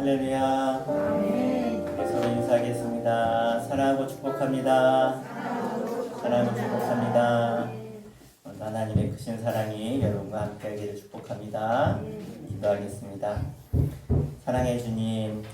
할렐루야. 네, 서로 인사하겠습니다. 사랑하고 축복합니다. 사랑하고 축복합니다. 하나님의 크신 사랑이 여러분과 함께하기를 축복합니다. 기도하겠습니다. 사랑해 주님,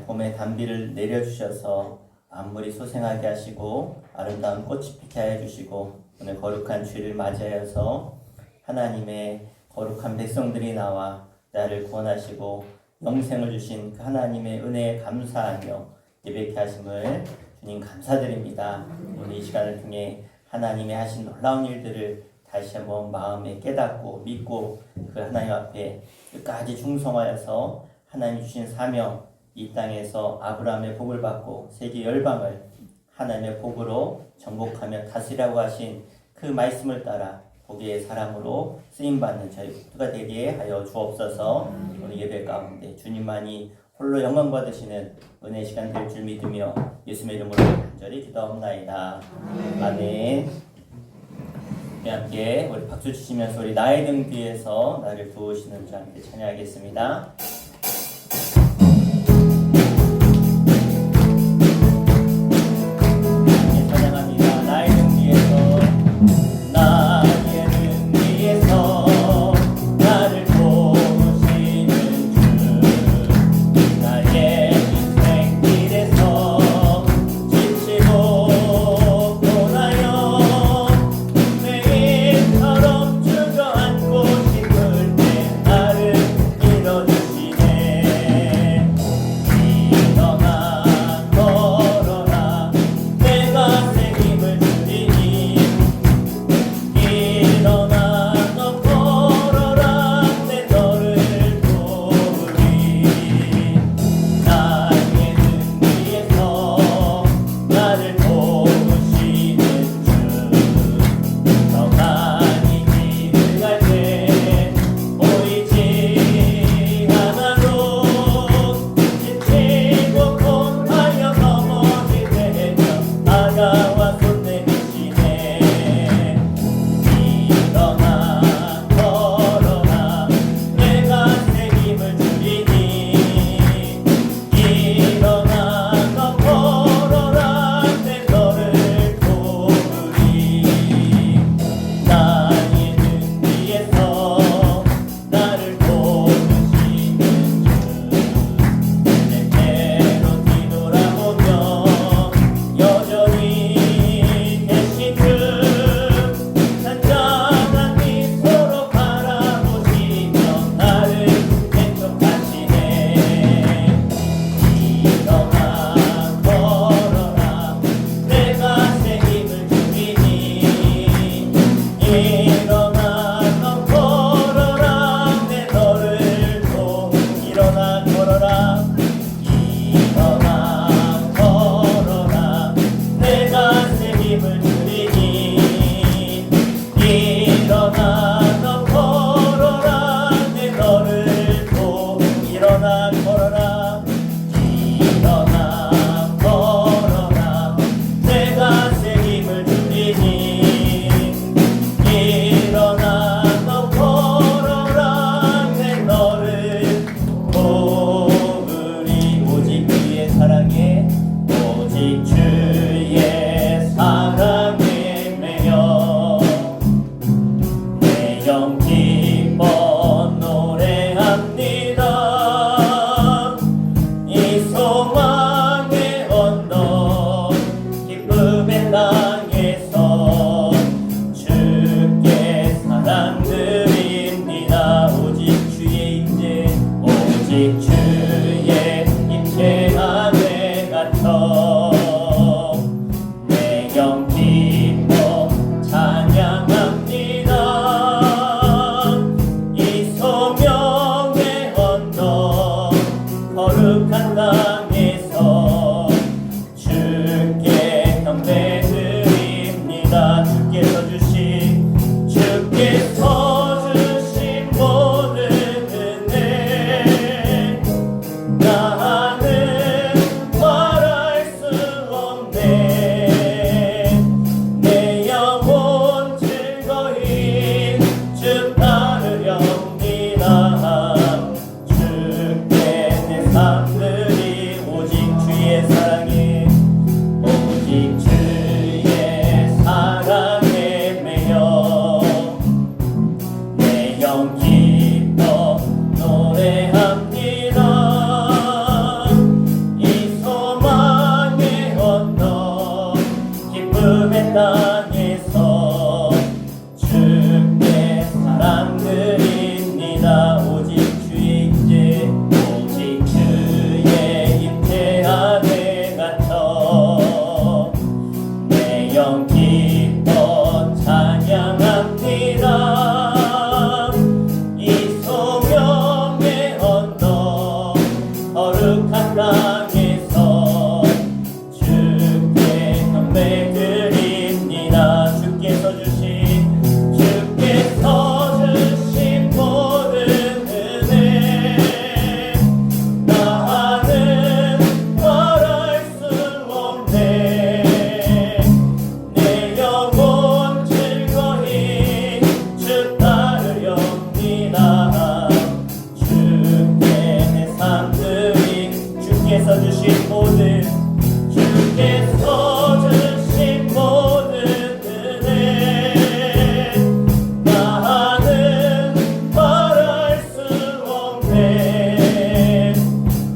봄의 단비를 내려주셔서 만물이 소생하게 하시고 아름다운 꽃이 피게 해주시고 오늘 거룩한 주일을 맞이하여서 하나님의 거룩한 백성들이 나와 나를 구원하시고 영생을 주신 그 하나님의 은혜에 감사하며 예배케 하심을 주님 감사드립니다. 오늘 이 시간을 통해 하나님의 하신 놀라운 일들을 다시 한번 마음에 깨닫고 믿고 그 하나님 앞에 끝까지 충성하여서 하나님 주신 사명, 이 땅에서 아브라함의 복을 받고 세계 열방을 하나님의 복으로 정복하며 다스리라고 하신 그 말씀을 따라 복의 사람으로 쓰임받는 저희 모두가 되게 하여 주옵소서. 오늘 예배 가운데 주님만이 홀로 영광 받으시는 은혜 시간 될 줄 믿으며 예수님의 이름으로 간절히 기도합나이다. 아멘. 함께 우리 박수 치시면서 우리 나의 등 뒤에서 나를 도우시는 주 함께 찬양하겠습니다. 주께서 주신 모든 은혜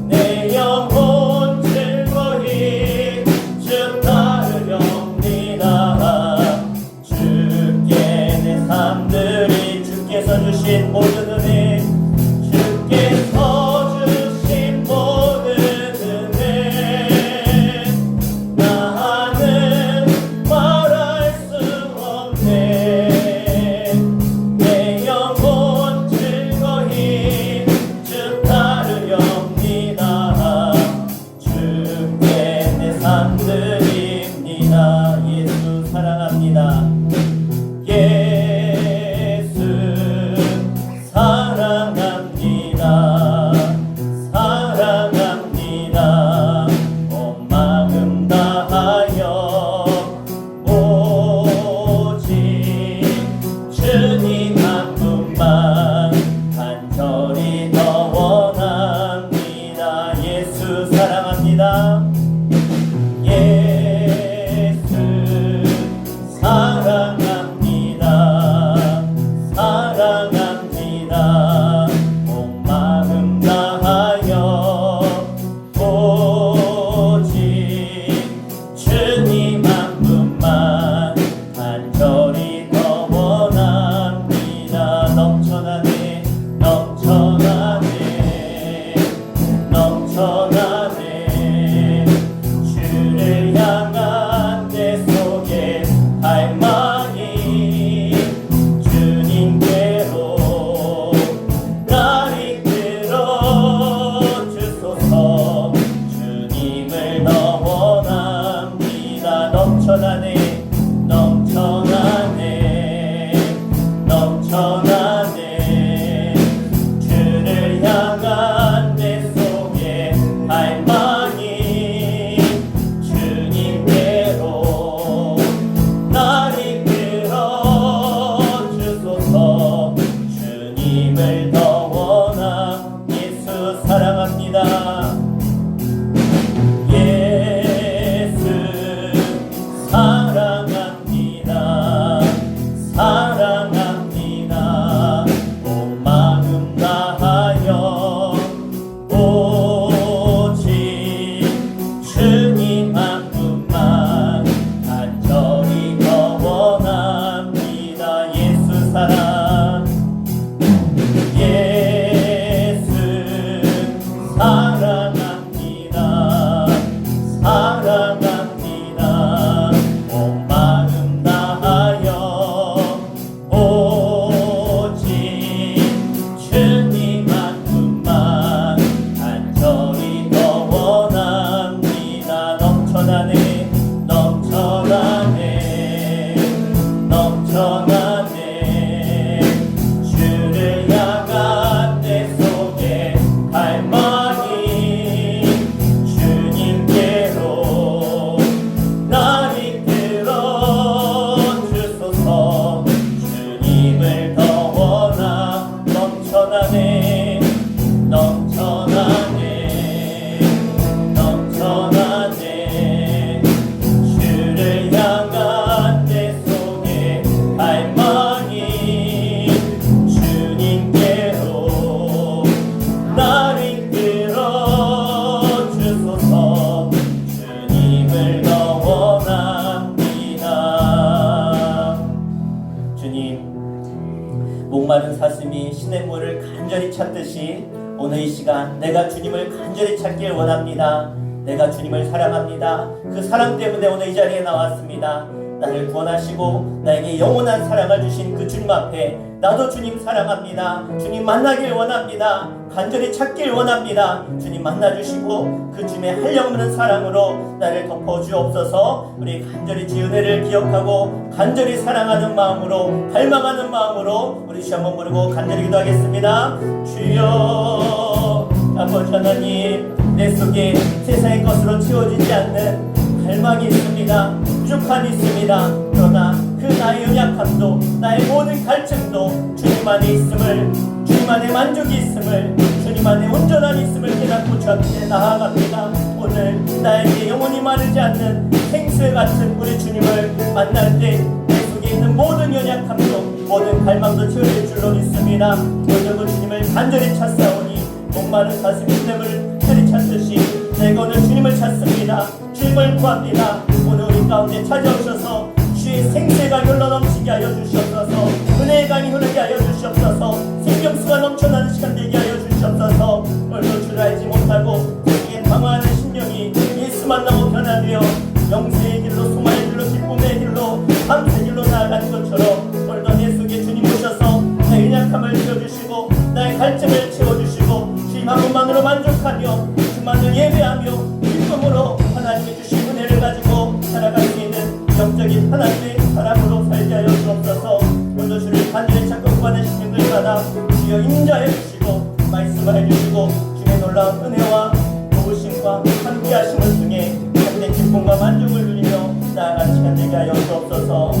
내 영혼 즐거이 주 따르렵니다. 주께 내 삶들이 주께서 주신 모든 은혜, 주께서 주신 모든 은혜, 나는 말할 수 없네. 내 영혼 즐거이 주 따르렵니다. 주께 내 삶 드립니다. 예수 사랑합니다. 예수 사랑합니다. 사랑합니다. 온 마음 다하여 오직 주님 한 분만 간절히 더 원합니다. 예수 사랑합니다. 예수 사랑합니다. 사랑합니다. 온 마음 다하여 오직 주님 한 분만 간절히 더 원합니다. 넘쳐나네 넘쳐나네 넘쳐나네. 주를 향한 내 속에 갈망이 주님께로 날 이끌어 주소서. 주님을 더 원합니다. 넘쳐나네 넘쳐나네 넘쳐나네. 주를 향한 내 속에 갈망이 주님께로 날 이끌어 주소서. 주님을 더 원함. 예수 사랑합니다. 예수 사랑합니다. 사랑합니다. 온 마음 다하여 오직 주님 한 분만 간절히 더 원합니다. 예수 사랑. 예수 사랑합니다. 사랑합니다. 온 마음 다하여 오직 주님 한 분만 간절히 더 원합니다. 넘쳐나네 넘쳐나네 넘쳐나네. 주를 향한 내 속에 갈망이 주님께로 날 이끌어 주소서. 주님을 더 원함. 넘쳐나네 넘쳐나네 넘쳐나네. 주를 향한 내 속에 갈망이 주님께로 날 이끌어 주소서. 주님을 더 원합니다. 주님, 목마른 사슴이 시냇물을 간절히 찾듯이 오늘 이 시간 내가 주님을 간절히 찾길 원합니다. 내가 주님을 사랑합니다. 그 사랑 때문에 오늘 이 자리에 나왔습니다. 나를 구원하시고 나에게 영원한 사랑을 주신 그 주님 앞에 나도 주님 사랑합니다. 주님 만나길 원합니다. 간절히 찾길 원합니다. 주님 만나주시고 그 주님의 한량없는 사랑으로 나를 덮어주옵소서. 우리 간절히 주의 은혜를 기억하고 간절히 사랑하는 마음으로 갈망하는 마음으로 우리 주 한번 부르고 간절히 기도하겠습니다. 주여 아버지 하나님, 내 속에 세상의 것으로 채워지지 않는 갈망이 있습니다. 부족함이 있습니다. 그러나 그 나의 연약함도 나의 모든 갈증도 주님 안에 있음을, 주님 안에 만족이 있음을, 주님 안에 온전함이 있음을 깨닫고 주 앞에 나아갑니다. 오늘 나에게 영원히 마르지 않는 생수에 같은 우리 주님을 만날 때 내 속에 있는 모든 연약함도 모든 갈망도 채워질 줄로 믿습니다. 오늘도 주님을 간절히 찾사오니 수많은 가슴이 샘을 들이찾듯이 내가 오늘 주님을 찾습니다. 주님을 구합니다. 오늘 우리 가운데 찾아오셔서 주의 생세가 흘러넘치게 하여 주시옵소서. 은혜의 강이 흐르게 하여 주시옵소서. 생명수가 넘쳐나는 시간 되게 하여 주시옵소서. 오늘도 주를 알지 못하고 세상에 방황하는 심령이 예수 만나고 변화되어 영생의 길로, 소망의 길로, 기쁨의 길로, 밤새 길로 나아가는 것처럼 오늘도 내 속에 주님 오셔서 나의 연약함을 채워주시고 나의 갈증을 채워주시고 주님 한 분만으로 만족하며 주만을 예배하며 기쁨으로 하나님의 주신 은혜를 가지고 살아갈 수 있는 영적인 하나님의 사람으로 살게 하여 주옵소서. 오늘도 주를 간절히 찾고 구하는 심령들마다 주여 인자해 주시고 말씀을 해주시고 주의 놀라운 은혜와 도우심과 함께 하심을 통해 참된 기쁨과 만족을 누리며 나아가는 시간 되게 하여 주옵소서.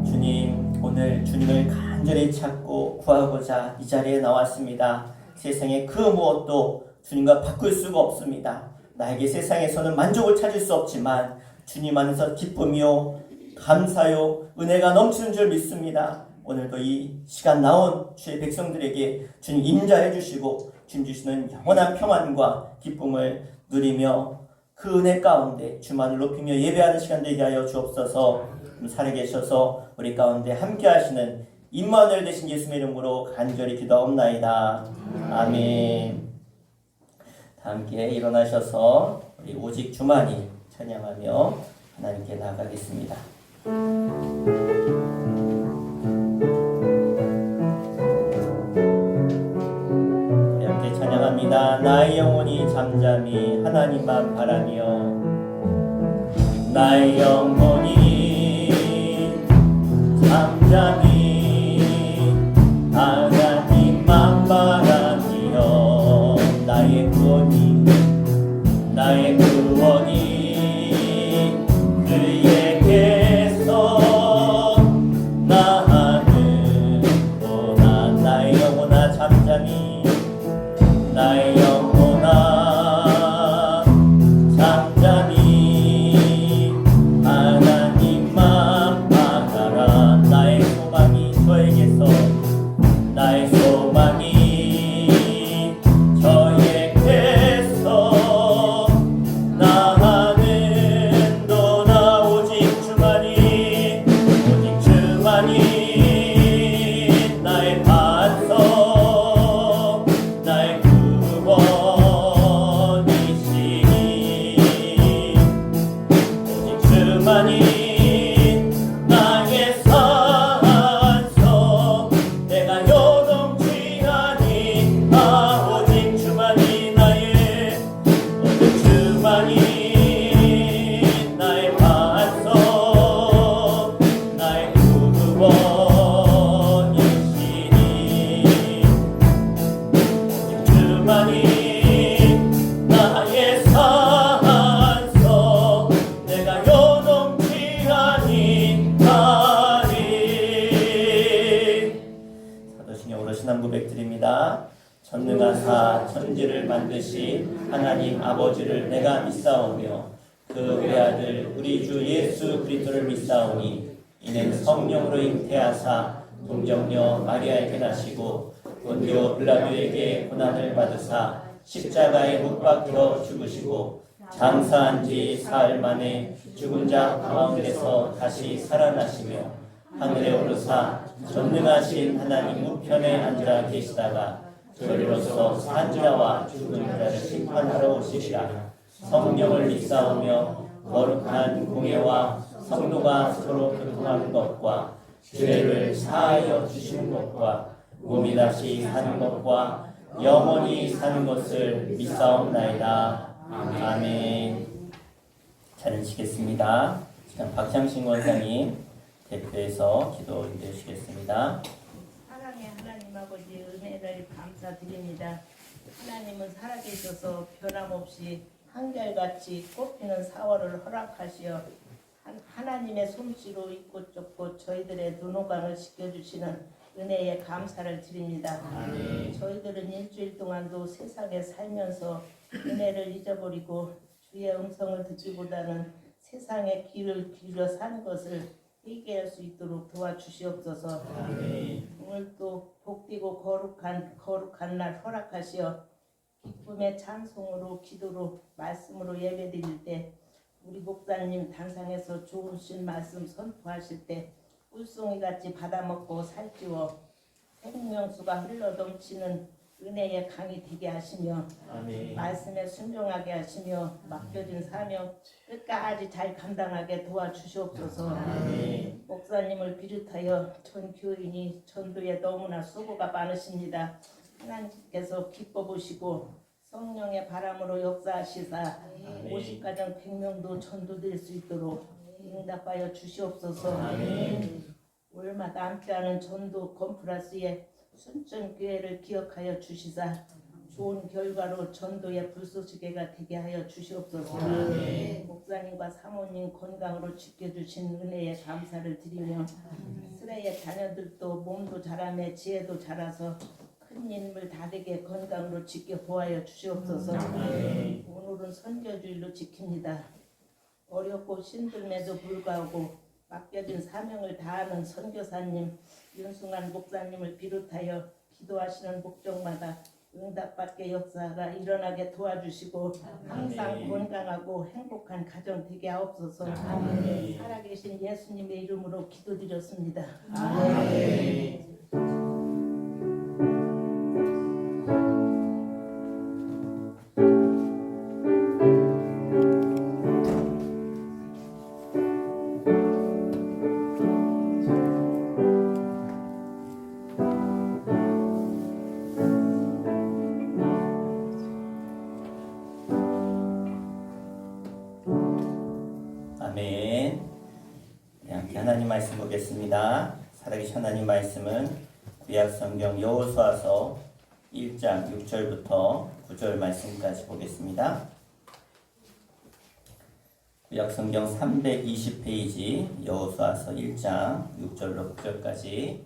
주님, 오늘 주님을 간절히 찾고 구하고자 이 자리에 나왔습니다. 세상의 그 무엇도 주님과 바꿀 수가 없습니다. 나에게 세상에서는 만족을 찾을 수 없지만 주님 안에서 기쁨이요 감사요 은혜가 넘치는 줄 믿습니다. 오늘도 이 시간 나온 주의 백성들에게 주님 임자해 주시고 주님 주시는 영원한 평안과 기쁨을 누리며 그 은혜 가운데 주만을 높이며 예배하는 시간 되게 하여 주옵소서. 살아계셔서 우리 가운데 함께 하시는 임마누엘 되신 예수님의 이름으로 간절히 기도하옵나이다. 아멘. 다 함께 일어나셔서 우리 오직 주만이 찬양하며 하나님께 나아가겠습니다. 이렇게 찬양합니다. 나의 영혼이 잠잠히 하나님만 바라며 나의 영혼이 잠잠히 하나님만 바라며 나의 구원이 그에게서 나하는도다. 나의 영혼아 잠잠히 나의 영혼아 잠잠히 하나님만 바라라. 나의 소망이 저에게서 나의 소망이 저에게서 나하는도다. 오직 주만이 나의 반석 나의 구원이시니 오직 주만이 나의 산성 내가 요동치 아니 오직 주만이 오직 주만이 나의 반석 나의 구원이시니 오직 주만이 나의 산성 내가 요동치 아니하리. 사도신의 오롯이난 고백드립니다. 전능하사 천지를 만드신 하나님 아버지를 내가 믿사오며 그 외아들 우리 주 예수 그리스도를 믿사오니 이는 성령으로 잉태하사 동정녀 마리아에게 나시고 본디오 빌라도에게 고난을 받으사 십자가에 못 박혀 죽으시고 장사한 지 사흘 만에 죽은 자 가운데서 다시 살아나시며 하늘에 오르사 전능하신 하나님 우편에 앉아 계시다가 저리로서 산 자와 죽은 자를 심판하러 오시리라. 성령을 믿사오며 거룩한 공예와 성도가 서로 교통하는 것과 죄를 사하여 주시는 것과 몸이 다시 사는 것과 영원히 사는 것을 믿사옵나이다. 아멘. 찬양하시겠습니다. 지금 박창신 원장님 대표해서 기도 인도해 주시겠습니다. 사랑의 하나님 아버지 은혜를 감사드립니다. 하나님은 살아계셔서 변함없이 한결같이 꽃피는 4월을 허락하시어 하나님의 솜씨로 있고 좁고 저희들의 눈호강을 지켜주시는 은혜에 감사를 드립니다. 아멘. 저희들은 일주일 동안도 세상에 살면서 은혜를 잊어버리고 주의 음성을 듣기보다는 세상의 길을 기울여 사는 것을 회개할 수 있도록 도와주시옵소서. 아멘. 오늘도 복되고 거룩한 날 허락하시어 기쁨의 찬송으로 기도로 말씀으로 예배드릴 때 우리 목사님 단상에서 좋으신 말씀 선포하실 때 꿀송이같이 받아먹고 살찌워 생명수가 흘러넘치는 은혜의 강이 되게 하시며 아멘. 말씀에 순종하게 하시며 맡겨진 사명 끝까지 잘 감당하게 도와주시옵소서. 아멘. 목사님을 비롯하여 전 교인이 전도에 너무나 수고가 많으십니다. 하나님께서 기뻐 보시고 성령의 바람으로 역사하시사 50가정 100명도 전도될 수 있도록 응답하여 주시옵소서. 올마다 함께하는 전도 건프라스의 순천교회를 기억하여 주시사 좋은 결과로 전도의 불쏘시개가 되게 하여 주시옵소서. 목사님과 사모님 건강으로 지켜주신 은혜에 감사를 드리며 스레의 자녀들도 몸도 자라매 지혜도 자라서 큰 인물 다되게 건강으로 지켜보아여 주시옵소서. 오늘은 선교주일로 지킵니다. 어렵고 힘듦에도 불구하고 맡겨진 사명을 다하는 선교사님 윤승환 목사님을 비롯하여 기도하시는 목적마다 응답받게 역사가 일어나게 도와주시고 항상 건강하고 행복한 가정 되게 하옵소서. 살아계신 예수님의 이름으로 기도드렸습니다. 아멘. 아멘. 네, 함께 하나님 말씀 보겠습니다. 살아계신 하나님 말씀은 구약성경 여호수아서 1장 6절부터 9절 말씀까지 보겠습니다. 구약성경 320페이지 여호수아서 1장 6절로 9절까지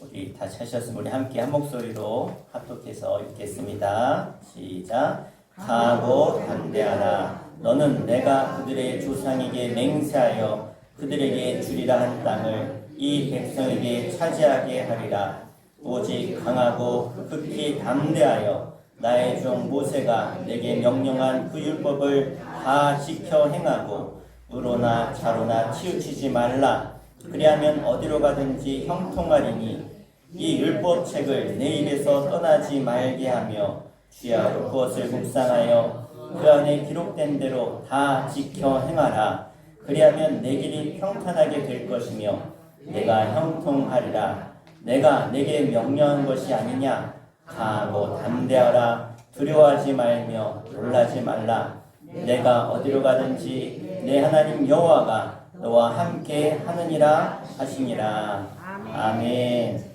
우리 다시 하셨으면 우리 함께 한 목소리로 합독해서 읽겠습니다. 시작. 강하고 담대하라. 너는 내가 그들의 조상에게 맹세하여 그들에게 주리라 한 땅을 이 백성에게 차지하게 하리라. 오직 강하고 극히 담대하여 나의 종 모세가 내게 명령한 그 율법을 다 지켜 행하고 의로나 자로나 치우치지 말라. 그리하면 어디로 가든지 형통하리니 이 율법책을 내 입에서 떠나지 말게 하며 주야 그것을 묵상하여 그 안에 기록된 대로 다 지켜 행하라. 그리하면 내 길이 평탄하게 될 것이며 내가 형통하리라. 내가 내게 명령한 것이 아니냐. 강하고 담대하라. 두려워하지 말며 놀라지 말라. 내가 어디로 가든지 내 하나님 여호와가 너와 함께 하느니라 하시니라. 아멘.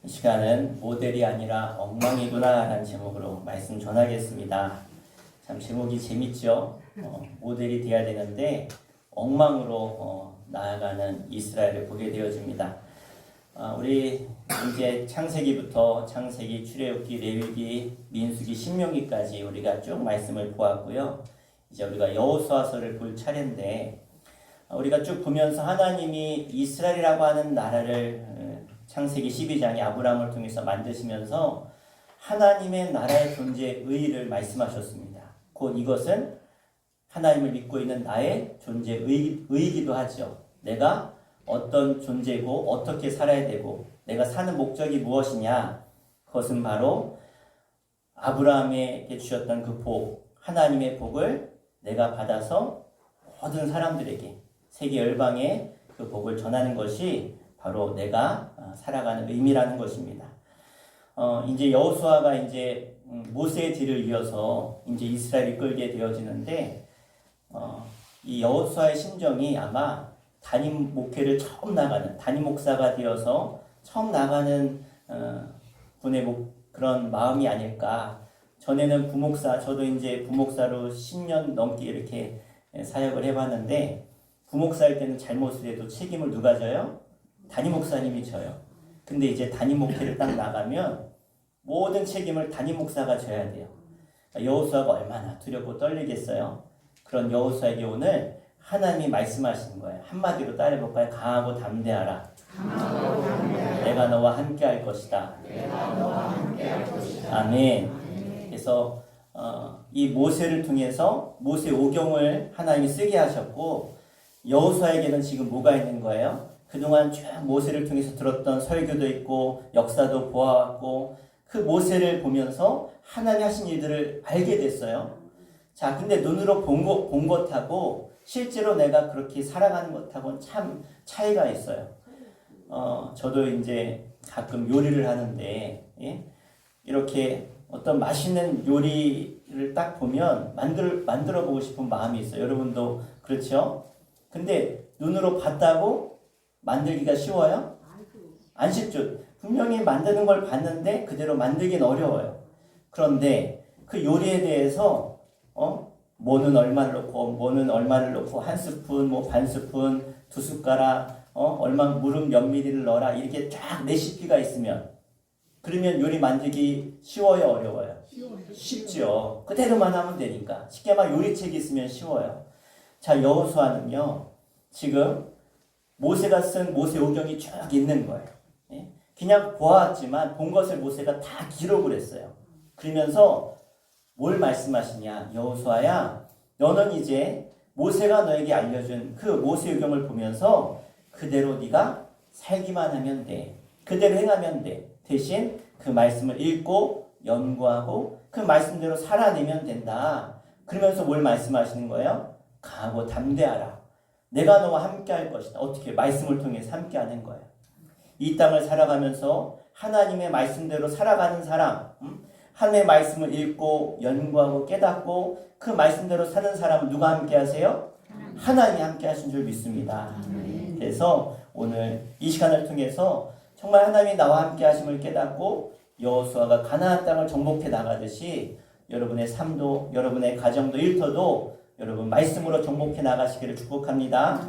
이 시간은 모델이 아니라 엉망이구나 라는 제목으로 말씀 전하겠습니다. 참 제목이 재밌죠? 모델이 돼야 되는데 엉망으로 나아가는 이스라엘을 보게 되어집니다. 우리 이제 창세기부터 창세기, 출애굽기, 레위기, 민수기, 신명기까지 우리가 쭉 말씀을 보았고요. 이제 우리가 여호수아서를 볼 차례인데 우리가 쭉 보면서 하나님이 이스라엘이라고 하는 나라를 창세기 12장에 아브라함을 통해서 만드시면서 하나님의 나라의 존재의 의의를 말씀하셨습니다. 곧 이것은 하나님을 믿고 있는 나의 존재의 의의이기도 하죠. 내가 어떤 존재고 어떻게 살아야 되고 내가 사는 목적이 무엇이냐. 그것은 바로 아브라함에게 주셨던 그 복, 하나님의 복을 내가 받아서 모든 사람들에게 세계 열방에 그 복을 전하는 것이 바로 내가 살아가는 의미라는 것입니다. 이제 여호수아가 이제 모세의 뒤를 이어서 이제 이스라엘이 이끌게 되어지는데 이 여호수아의 심정이 아마 담임 목회를 처음 나가는 담임 목사가 되어서 처음 나가는 분의 그런 마음이 아닐까. 전에는 부목사, 저도 이제 부목사로 10년 넘게 이렇게 사역을 해봤는데 부목사일 때는 잘못을 해도 책임을 누가 져요? 담임 목사님이 져요. 근데 이제 담임 목회를 딱 나가면 모든 책임을 담임 목사가 져야 돼요. 여호수아가 얼마나 두렵고 떨리겠어요. 그런 여호수아에게 오늘 하나님이 말씀하시는 거예요. 한마디로 따라해볼까요? 강하고 담대하라. 내가 너와 함께 할 것이다. 아멘. 그래서 이 모세를 통해서 모세 오경을 하나님이 쓰게 하셨고, 여호수아에게는 지금 뭐가 있는 거예요? 그동안 쭉 모세를 통해서 들었던 설교도 있고 역사도 보아왔고, 그 모세를 보면서 하나님이 하신 일들을 알게 됐어요. 자, 근데 눈으로 본 것하고 실제로 내가 그렇게 살아가는 것하고는 참 차이가 있어요. 저도 이제 가끔 요리를 하는데, 예? 이렇게 어떤 맛있는 요리를 딱 보면 만들어 보고 싶은 마음이 있어요. 여러분도 그렇죠? 근데 눈으로 봤다고 만들기가 쉬워요? 안 쉽죠. 분명히 만드는 걸 봤는데 그대로 만들긴 어려워요. 그런데 그 요리에 대해서 뭐는 얼마를 넣고 뭐는 얼마를 넣고 한 스푼 뭐 반 스푼 두 숟가락 얼마 물은 몇 미리를 넣어라 이렇게 쫙 레시피가 있으면, 그러면 요리 만들기 쉬워요, 어려워요? 쉽죠. 그대로만 하면 되니까. 쉽게 말 요리책이 있으면 쉬워요. 자, 여호수아는요 지금 모세가 쓴 모세오경이 쭉 있는 거예요. 예? 그냥 보았지만 본 것을 모세가 다 기록을 했어요. 그러면서 뭘 말씀하시냐? 여호수아야, 너는 이제 모세가 너에게 알려준 그 모세오경을 보면서 그대로 네가 살기만 하면 돼. 그대로 행하면 돼. 대신 그 말씀을 읽고 연구하고 그 말씀대로 살아내면 된다. 그러면서 뭘 말씀하시는 거예요? 강하고 담대하라. 내가 너와 함께 할 것이다. 어떻게? 말씀을 통해서 함께 하는 거예요. 이 땅을 살아가면서 하나님의 말씀대로 살아가는 사람, 하나님의 말씀을 읽고 연구하고 깨닫고 그 말씀대로 사는 사람은 누가 함께 하세요? 하나님이 함께 하신 줄 믿습니다. 그래서 오늘 이 시간을 통해서 정말 하나님이 나와 함께 하심을 깨닫고 여호수아가 가나안 땅을 정복해 나가듯이 여러분의 삶도 여러분의 가정도 일터도 여러분 말씀으로 정복해 나가시기를 축복합니다.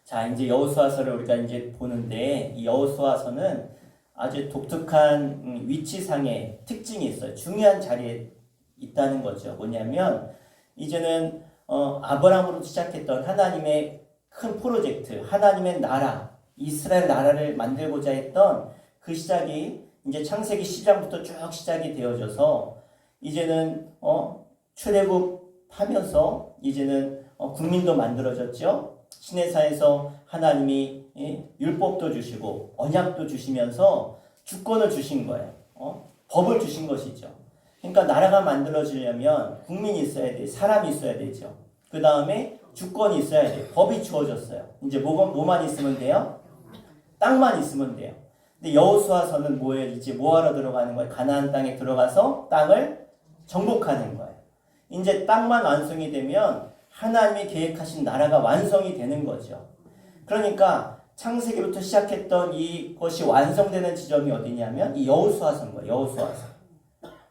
자, 이제 여호수아서를 우리가 이제 보는데, 이 여호수아서는 아주 독특한 위치상의 특징이 있어요. 중요한 자리에 있다는 거죠. 뭐냐면 이제는 아브라함으로 시작했던 하나님의 큰 프로젝트, 하나님의 나라, 이스라엘 나라를 만들고자 했던 그 시작이 이제 창세기 10장부터 쭉 시작이 되어져서 이제는 출애굽 하면서 이제는 국민도 만들어졌죠. 시내산에서 하나님이 율법도 주시고 언약도 주시면서 주권을 주신 거예요. 법을 주신 것이죠. 그러니까 나라가 만들어지려면 국민이 있어야 돼, 사람이 있어야 되죠. 그 다음에 주권이 있어야 돼, 법이 주어졌어요. 이제 뭐만 있으면 돼요? 땅만 있으면 돼요. 근데 여호수아서는 뭐예요? 이제 뭐하러 들어가는 거예요? 가나안 땅에 들어가서 땅을 정복하는 거예요. 이제 땅만 완성이 되면 하나님이 계획하신 나라가 완성이 되는 거죠. 그러니까 창세기부터 시작했던 이것이 완성되는 지점이 어디냐면 이 여호수아서인 거예요. 여호수아서.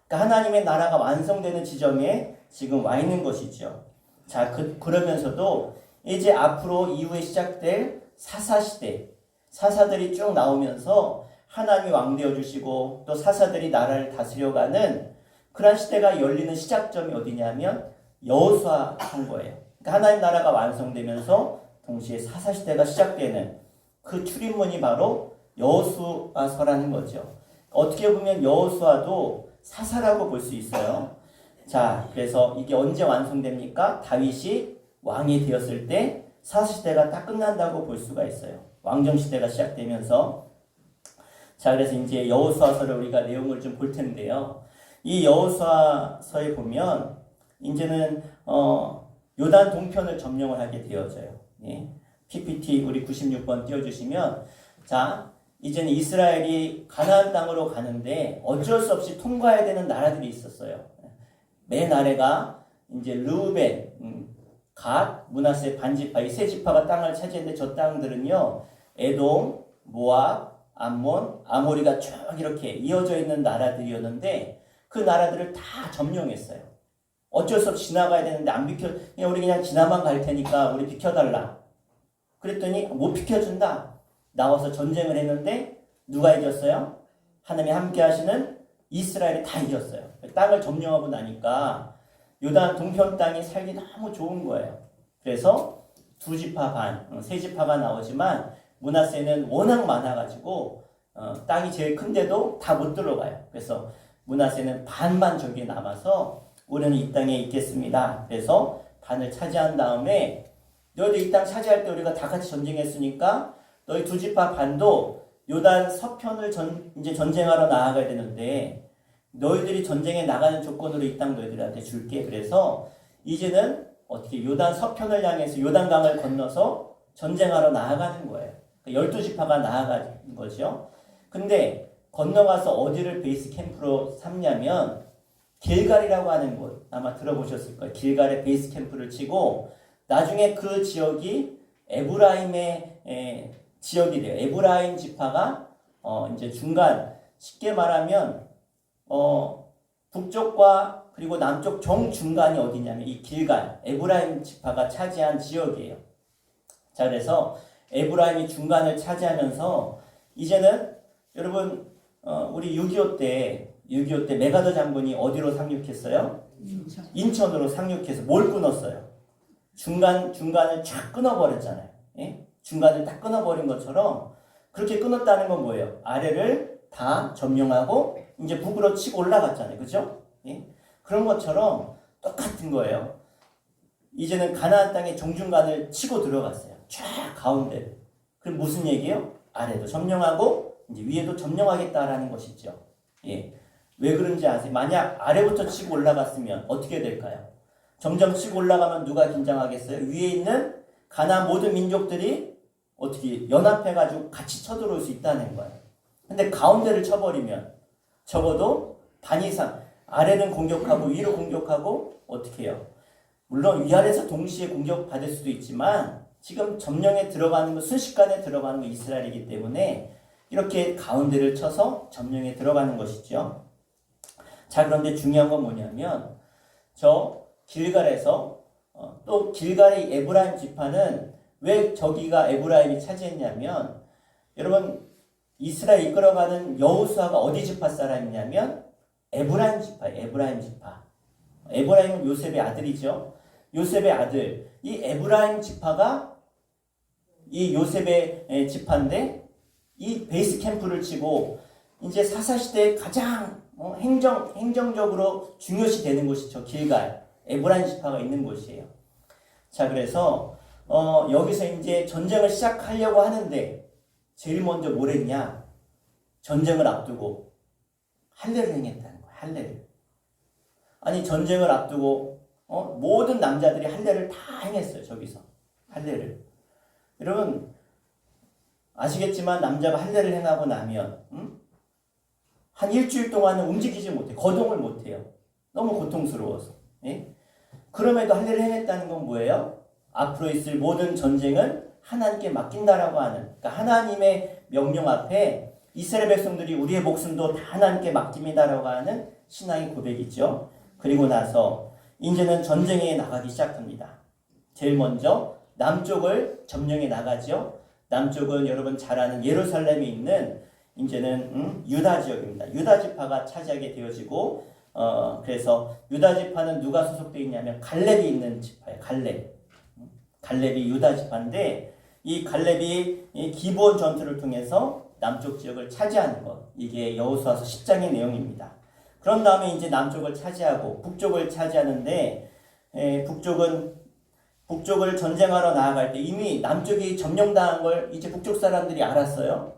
그러니까 하나님의 나라가 완성되는 지점에 지금 와 있는 것이죠. 자, 그러면서도 이제 앞으로 이후에 시작될 사사시대, 사사들이 쭉 나오면서 하나님이 왕 되어주시고 또 사사들이 나라를 다스려가는 그런 시대가 열리는 시작점이 어디냐면 여호수아인 거예요. 그러니까 하나님 나라가 완성되면서 동시에 사사시대가 시작되는 그 출입문이 바로 여호수아서라는 거죠. 어떻게 보면 여호수아도 사사라고 볼 수 있어요. 자, 그래서 이게 언제 완성됩니까? 다윗이 왕이 되었을 때 사사시대가 딱 끝난다고 볼 수가 있어요. 왕정시대가 시작되면서. 자, 그래서 이제 여호수아서를 우리가 내용을 좀 볼 텐데요. 이 여호수아서에 보면 이제는 요단 동편을 점령을 하게 되어져요. 예. PPT 우리 96번 띄워주시면, 자, 이제는 이스라엘이 가나안 땅으로 가는데 어쩔 수 없이 통과해야 되는 나라들이 있었어요. 맨 아래가 이제 르우벤, 갓, 므낫세, 반지파 이 세 지파가 땅을 차지했는데 저 땅들은요 에돔, 모압, 암몬, 아모리가 쭉 이렇게 이어져 있는 나라들이었는데 그 나라들을 다 점령했어요. 어쩔 수 없이 지나가야 되는데 안 비켜, 우리 그냥 지나만 갈 테니까 우리 비켜달라. 그랬더니 못 비켜준다. 나와서 전쟁을 했는데 누가 이겼어요? 하나님이 함께 하시는 이스라엘이 다 이겼어요. 땅을 점령하고 나니까 요단 동편 땅이 살기 너무 좋은 거예요. 그래서 두 지파 반, 세 지파가 나오지만 므낫세는 워낙 많아가지고 땅이 제일 큰데도 다 못 들어가요. 그래서 므낫세는 반만 저기에 남아서 우리는 이 땅에 있겠습니다. 그래서 반을 차지한 다음에 너희들 이 땅 차지할 때 우리가 다 같이 전쟁했으니까 너희 두 지파 반도 요단 서편을 이제 전쟁하러 나아가야 되는데 너희들이 전쟁에 나가는 조건으로 이 땅 너희들한테 줄게. 그래서 이제는 어떻게 요단 서편을 향해서 요단강을 건너서 전쟁하러 나아가는 거예요. 12지파가 나아가는 거죠. 근데 건너가서 어디를 베이스 캠프로 삼냐면 길갈이라고 하는 곳, 아마 들어보셨을 거예요. 길갈에 베이스 캠프를 치고 나중에 그 지역이 에브라임의 지역이 돼요. 에브라임 지파가 이제 중간, 쉽게 말하면 북쪽과 그리고 남쪽 정중간이 어디냐면 이 길갈, 에브라임 지파가 차지한 지역이에요. 자, 그래서 에브라임이 중간을 차지하면서 이제는 여러분 우리 6.25 때 메가더 장군이 어디로 상륙했어요? 인천으로 상륙해서 뭘 끊었어요? 중간을 쫙 끊어버렸잖아요. 예? 중간을 딱 끊어버린 것처럼 그렇게 끊었다는 건 뭐예요? 아래를 다 점령하고 이제 북으로 치고 올라갔잖아요. 그죠? 예? 그런 것처럼 똑같은 거예요. 이제는 가나안 땅의 정중간을 치고 들어갔어요. 쫙 가운데. 그럼 무슨 얘기예요? 아래도 점령하고 이제 위에도 점령하겠다라는 것이죠. 예. 왜 그런지 아세요? 만약 아래부터 치고 올라갔으면 어떻게 될까요? 점점 치고 올라가면 누가 긴장하겠어요? 위에 있는 가나안 모든 민족들이 어떻게 연합해가지고 같이 쳐들어올 수 있다는 거예요. 근데 가운데를 쳐버리면 적어도 반 이상 아래는 공격하고 위로 공격하고 어떻게 해요? 물론 위아래에서 동시에 공격받을 수도 있지만 지금 점령에 들어가는 거 순식간에 들어가는 거 이스라엘이기 때문에 이렇게 가운데를 쳐서 점령에 들어가는 것이죠. 자, 그런데 중요한 건 뭐냐면 저 길갈에서 또 길갈의 에브라임 지파는 왜 저기가 에브라임이 차지했냐면 여러분 이스라엘 이끌어가는 여호수아가 어디 지파 사람이냐면 에브라임 지파예요. 에브라임 지파. 에브라임은 요셉의 아들이죠. 요셉의 아들. 이 에브라임 지파가 이 요셉의 지파인데 이 베이스 캠프를 치고 이제 사사시대에 가장 행정적으로 중요시 되는 곳이 저 길갈, 에브라임 지파가 있는 곳이에요. 자, 그래서 여기서 이제 전쟁을 시작하려고 하는데 제일 먼저 뭘 했냐? 전쟁을 앞두고 할례를 행했다는 거야. 할례를. 아니 전쟁을 앞두고 모든 남자들이 할례를 다 행했어요. 저기서 할례를. 여러분 아시겠지만 남자가 할례를 행하고 나면 한 일주일 동안은 움직이지 못해. 거동을 못해요. 너무 고통스러워서. 예? 그럼에도 할례를 행했다는 건 뭐예요? 앞으로 있을 모든 전쟁을 하나님께 맡긴다라고 하는, 그러니까 하나님의 명령 앞에 이스라엘 백성들이 우리의 목숨도 다 하나님께 맡깁니다라고 하는 신앙의 고백이죠. 그리고 나서 이제는 전쟁에 나가기 시작합니다. 제일 먼저 남쪽을 점령해 나가죠. 남쪽은 여러분 잘 아는 예루살렘에 있는 이제는 유다 지역입니다. 유다 지파가 차지하게 되어지고 그래서 유다 지파는 누가 소속되어 있냐면 갈렙이 있는 지파예요. 갈렙이 유다 지파인데 이 갈렙이 이 기브온 전투를 통해서 남쪽 지역을 차지하는 것, 이게 여호수아서 10장의 내용입니다. 그런 다음에 이제 남쪽을 차지하고 북쪽을 차지하는데 북쪽을 전쟁하러 나아갈 때 이미 남쪽이 점령당한 걸 이제 북쪽 사람들이 알았어요.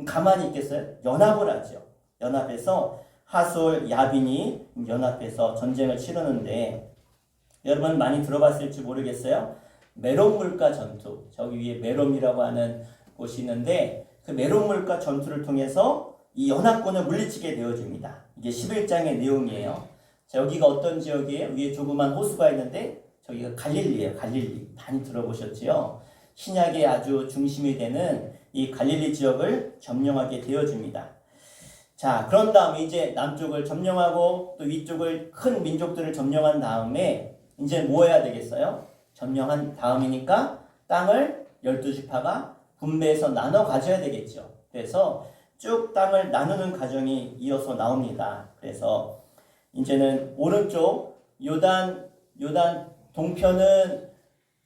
가만히 있겠어요? 연합을 하죠. 연합해서 하솔, 야빈이 연합해서 전쟁을 치르는데 여러분 많이 들어봤을지 모르겠어요. 메론 물가 전투. 저기 위에 메론이라고 하는 곳이 있는데 그 메론 물가 전투를 통해서 이 연합군을 물리치게 되어집니다. 이게 11장의 내용이에요. 자, 여기가 어떤 지역이에요? 위에 조그만 호수가 있는데 저기가 갈릴리예요. 갈릴리. 많이 들어보셨지요? 신약의 아주 중심이 되는 이 갈릴리 지역을 점령하게 되어집니다. 자, 그런 다음에 이제 남쪽을 점령하고 또 위쪽을 큰 민족들을 점령한 다음에 이제 뭐 해야 되겠어요? 점령한 다음이니까 땅을 12지파가 분배해서 나눠 가져야 되겠죠. 그래서 쭉 땅을 나누는 과정이 이어서 나옵니다. 그래서 이제는 오른쪽 요단 동편은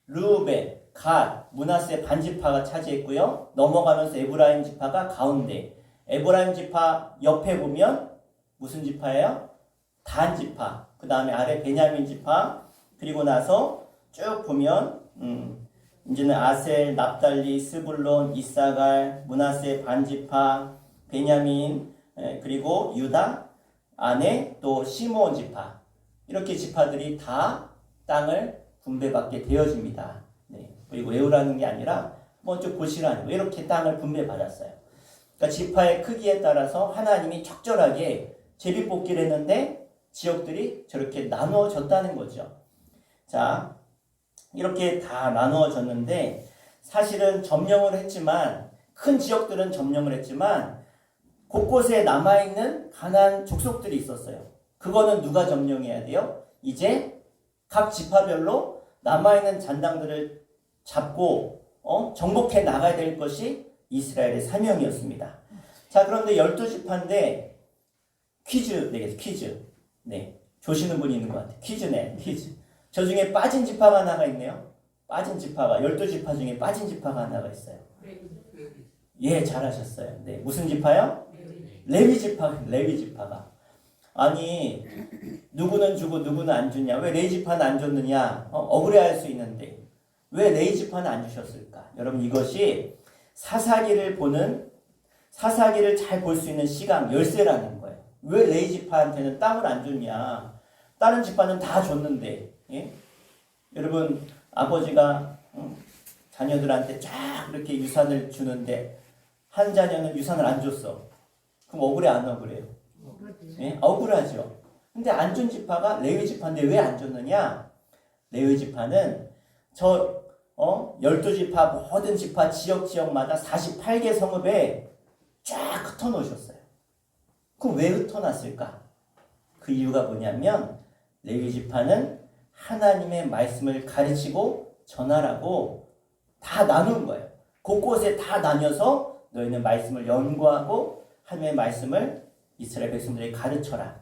르우벤, 갓, 므낫세 반지파가 차지했고요. 넘어가면서 에브라임 지파가 가운데. 에브라임 지파 옆에 보면 무슨 지파예요? 단 지파. 그 다음에 아래 베냐민 지파. 그리고 나서 쭉 보면 이제는 아셀, 납달리, 스불론, 이사갈, 므낫세 반지파, 베냐민, 그리고 유다, 안에 또 시므온 지파. 이렇게 지파들이 다 땅을 분배받게 되어집니다. 네. 그리고 외우라는 게 아니라 먼저 보시라는 거. 이렇게 땅을 분배받았어요. 그러니까 지파의 크기에 따라서 하나님이 적절하게 제비뽑기를 했는데 지역들이 저렇게 나누어졌다는 거죠. 자, 이렇게 다 나누어졌는데 사실은 점령을 했지만 큰 지역들은 점령을 했지만 곳곳에 남아있는 가나안 족속들이 있었어요. 그거는 누가 점령해야 돼요? 이제 각 지파별로 남아있는 잔당들을 잡고 정복해 나가야 될 것이 이스라엘의 사명이었습니다. 자, 그런데 12지파인데 퀴즈 내겠습니다. 퀴즈. 네, 조시는 분이 있는 것 같아요. 퀴즈네, 퀴즈. 저 중에 빠진 지파가 하나가 있네요. 빠진 지파가 12지파 중에 빠진 지파가 하나가 있어요. 예, 잘하셨어요. 네, 무슨 지파요? 레위 지파. 레위 지파가. 아니, 누구는 주고 누구는 안 주냐? 왜 레위 지파는 안 줬느냐? 억울해할 수 있는데 왜 레위 지파는 안 주셨을까? 여러분, 이것이 사사기를 잘 볼 수 있는 시각, 열쇠라는 거예요. 왜 레위 지파한테는 땅을 안 줬냐? 다른 지파는 다 줬는데, 예? 여러분, 아버지가 자녀들한테 쫙 이렇게 유산을 주는데 한 자녀는 유산을 안 줬어. 그럼 억울해 안 억울해요? 예? 억울하죠. 근데 안 준 지파가 레위 지파인데 왜 안 줬느냐? 레위 지파는 12지파 모든 지파 지역마다 48개 성읍에 쫙 흩어놓으셨어요. 그럼 왜 흩어놨을까? 그 이유가 뭐냐면 레위 지파는 하나님의 말씀을 가르치고 전하라고 다 나눈 거예요. 곳곳에 다 나뉘어서 너희는 말씀을 연구하고 하나님의 말씀을 이스라엘 백성들에게 가르쳐라.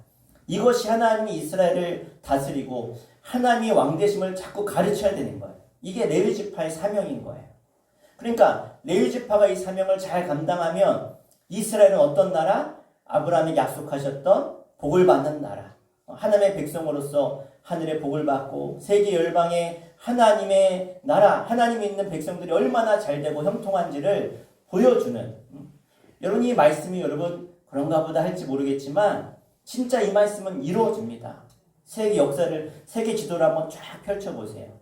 이것이 하나님이 이스라엘을 다스리고 하나님의 왕되심을 자꾸 가르쳐야 되는 거예요. 이게 레위 지파의 사명인 거예요. 그러니까 레위 지파가 이 사명을 잘 감당하면 이스라엘은 어떤 나라? 아브라함이 약속하셨던 복을 받는 나라. 하나님의 백성으로서 하늘의 복을 받고 세계 열방의 하나님의 나라, 하나님이 있는 백성들이 얼마나 잘되고 형통한지를 보여주는, 여러분, 이 말씀이 여러분 그런가 보다 할지 모르겠지만 진짜 이 말씀은 이루어집니다. 세계 역사를, 세계 지도를 한번 쫙 펼쳐보세요.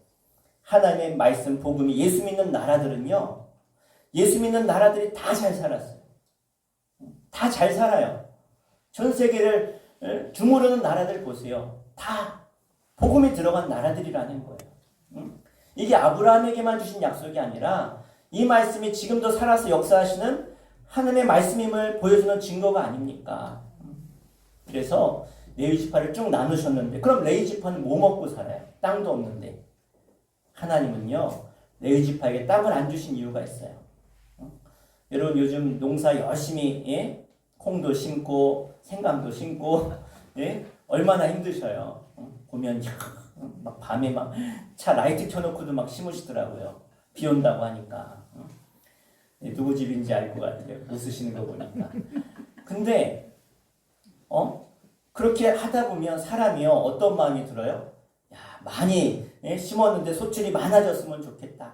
하나님의 말씀, 복음이 예수 믿는 나라들은요, 예수 믿는 나라들이 다 잘 살았어요. 다 잘 살아요. 전 세계를 주무르는 나라들 보세요. 다 복음이 들어간 나라들이라는 거예요. 이게 아브라함에게만 주신 약속이 아니라 이 말씀이 지금도 살아서 역사하시는 하나님의 말씀임을 보여주는 증거가 아닙니까? 그래서 레위 지파를 쭉 나누셨는데, 그럼 레위 지파는 뭐 먹고 살아요? 땅도 없는데. 하나님은요, 레위 지파에게 땅을 안 주신 이유가 있어요. 여러분, 요즘 농사 열심히, 예? 콩도 심고 생강도 심고, 예? 얼마나 힘드셔요. 보면 막 밤에 막 차 라이트 켜놓고도 막 심으시더라고요. 비 온다고 하니까. 누구 집인지 알 것 같아요. 웃으시는 거 보니까. 근데 그렇게 하다 보면 사람이요, 어떤 마음이 들어요? 야, 많이 심었는데 소출이 많아졌으면 좋겠다.